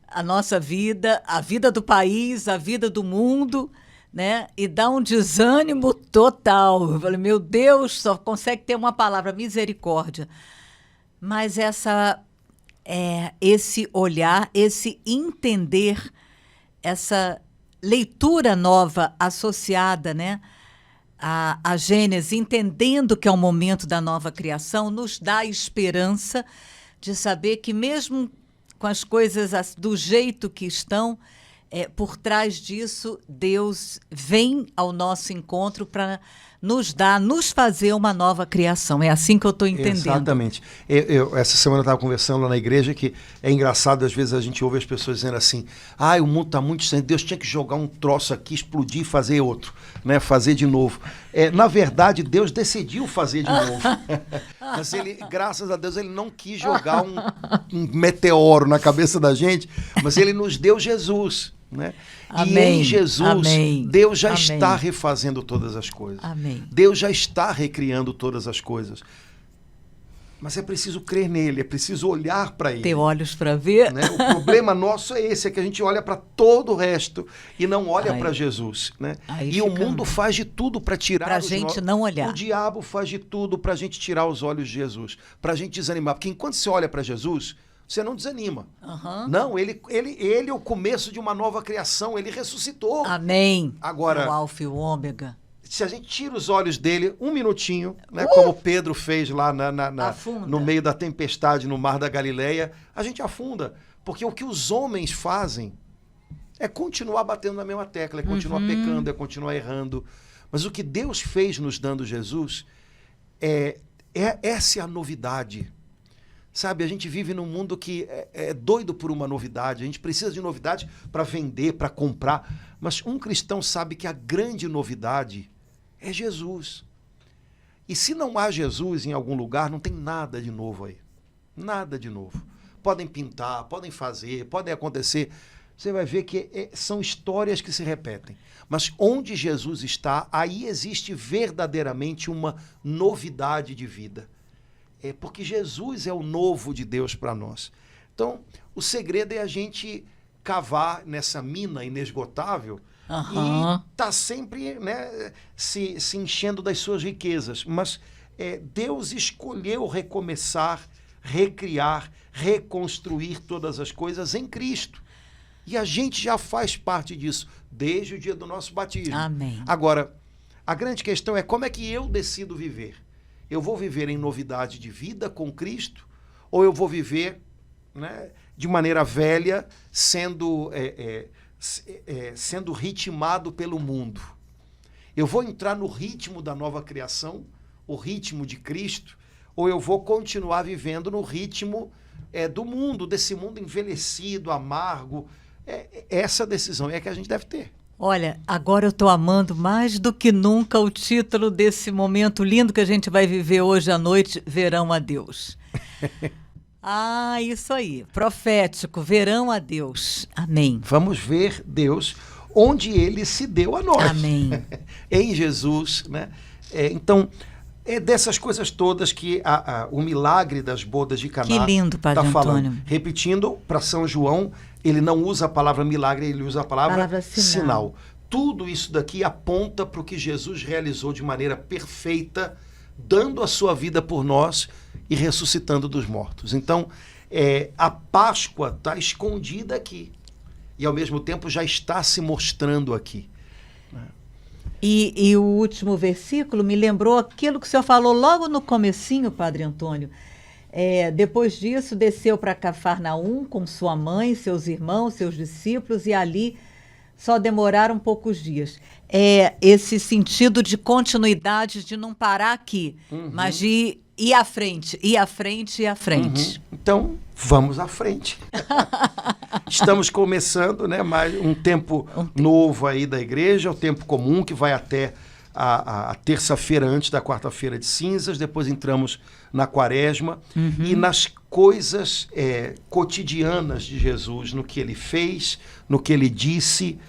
S2: a nossa vida, a vida do país, a vida do mundo, né? E dá um desânimo total. Eu falei, meu Deus, só consegue ter uma palavra, misericórdia. Mas esse olhar, esse entender, essa leitura nova associada, né, a Gênesis, entendendo que é o momento da nova criação, nos dá a esperança de saber que mesmo com as coisas do jeito que estão, por trás disso, Deus vem ao nosso encontro para nos fazer uma nova criação. É assim que eu estou entendendo.
S1: Exatamente. Essa semana eu estava conversando lá na igreja que é engraçado, às vezes a gente ouve as pessoas dizendo assim, o mundo está muito estranho, Deus tinha que jogar um troço aqui, explodir e fazer outro, né? Fazer de novo. Na verdade, Deus decidiu fazer de novo. Mas ele, graças a Deus, ele não quis jogar um meteoro na cabeça da gente, mas ele nos deu Jesus. Né?
S2: Amém,
S1: e em Jesus,
S2: amém,
S1: Deus já
S2: amém.
S1: está refazendo todas as coisas.
S2: Amém.
S1: Deus já está recriando todas as coisas. Mas é preciso crer nele, é preciso olhar para ele.
S2: Ter olhos para ver.
S1: Né? O problema nosso é esse, é que a gente olha para todo o resto e não olha para Jesus. Né? E o mundo faz de tudo para tirar
S2: pra gente não olhar.
S1: O diabo faz de tudo para a gente tirar os olhos de Jesus, para a gente desanimar. Porque enquanto você olha para Jesus, você não desanima.
S2: Uhum.
S1: Não, ele é o começo de uma nova criação, ele ressuscitou.
S2: Amém.
S1: Agora,
S2: o alfa e o ômega.
S1: Se a gente tira os olhos dele um minutinho, né, como Pedro fez lá no meio da tempestade no Mar da Galileia, a gente afunda. Porque o que os homens fazem é continuar batendo na mesma tecla, é continuar pecando, é continuar errando. Mas o que Deus fez nos dando Jesus, essa é a novidade. Sabe, a gente vive num mundo que é doido por uma novidade. A gente precisa de novidade para vender, para comprar. Mas um cristão sabe que a grande novidade é Jesus. E se não há Jesus em algum lugar, não tem nada de novo aí. Nada de novo. Podem pintar, podem fazer, podem acontecer. Você vai ver que são histórias que se repetem. Mas onde Jesus está, aí existe verdadeiramente uma novidade de vida. Porque Jesus é o novo de Deus para nós. Então, o segredo é a gente cavar nessa mina inesgotável e tá sempre, né, se enchendo das suas riquezas. Mas Deus escolheu recomeçar, recriar, reconstruir todas as coisas em Cristo. E a gente já faz parte disso, desde o dia do nosso batismo.
S2: Amém.
S1: Agora, a grande questão é como é que eu decido viver? Eu vou viver em novidade de vida com Cristo? Ou eu vou viver, né, de maneira velha, sendo ritmado pelo mundo? Eu vou entrar no ritmo da nova criação, o ritmo de Cristo? Ou eu vou continuar vivendo no ritmo do mundo, desse mundo envelhecido, amargo? Essa decisão é que a gente deve ter.
S2: Olha, agora eu estou amando mais do que nunca o título desse momento lindo que a gente vai viver hoje à noite, Verão a Deus. Isso aí, profético, Verão a Deus. Amém.
S1: Vamos ver Deus onde Ele se deu a nós.
S2: Amém.
S1: Em Jesus, né? Então, é dessas coisas todas que o milagre das bodas de Caná.
S2: Que lindo, Padre Antônio.
S1: Repetindo, para São João, ele não usa a palavra milagre, ele usa a palavra sinal. Tudo isso daqui aponta para o que Jesus realizou de maneira perfeita, dando a sua vida por nós e ressuscitando dos mortos. Então, a Páscoa está escondida aqui e, ao mesmo tempo, já está se mostrando aqui.
S2: E o último versículo me lembrou aquilo que o senhor falou logo no comecinho, Padre Antônio. Depois disso, desceu para Cafarnaum com sua mãe, seus irmãos, seus discípulos, e ali só demoraram poucos dias. Esse sentido de continuidade, de não parar aqui, mas de ir à frente, ir à frente, ir à frente.
S1: Então, vamos à frente. Estamos começando, né, mais um tempo novo aí da igreja, o tempo comum que vai até a terça-feira antes da quarta-feira de cinzas, depois entramos na quaresma e nas coisas cotidianas de Jesus, no que ele fez, no que ele disse,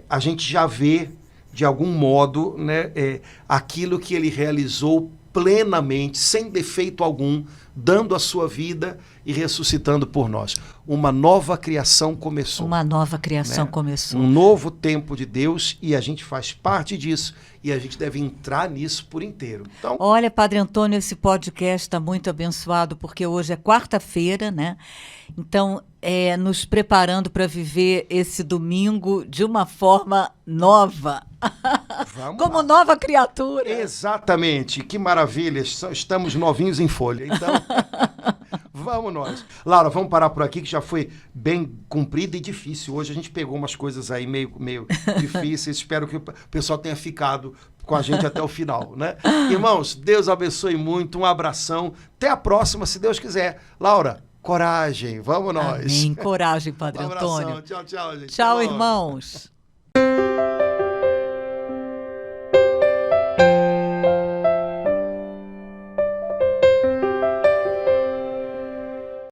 S1: a gente já vê, de algum modo, né, aquilo que ele realizou plenamente, sem defeito algum, dando a sua vida e ressuscitando por nós. Uma nova criação começou.
S2: Uma nova criação, né? Começou.
S1: Um novo tempo de Deus e a gente faz parte disso e a gente deve entrar nisso por inteiro. Então,
S2: olha, Padre Antônio, esse podcast está muito abençoado porque hoje é quarta-feira, né? Então, nos preparando para viver esse domingo de uma forma nova. Como nova criatura.
S1: Exatamente. Que maravilha. Estamos novinhos em folha. Então, vamos nós. Laura, vamos parar por aqui que já foi bem comprido e difícil. Hoje a gente pegou umas coisas aí meio difíceis. Espero que o pessoal tenha ficado com a gente até o final, né? Irmãos, Deus abençoe muito. Um abração. Até a próxima, se Deus quiser. Laura, coragem. Vamos nós.
S2: Amém. Coragem, Padre Antônio.
S1: Tchau, tchau, gente.
S2: Tchau, irmãos.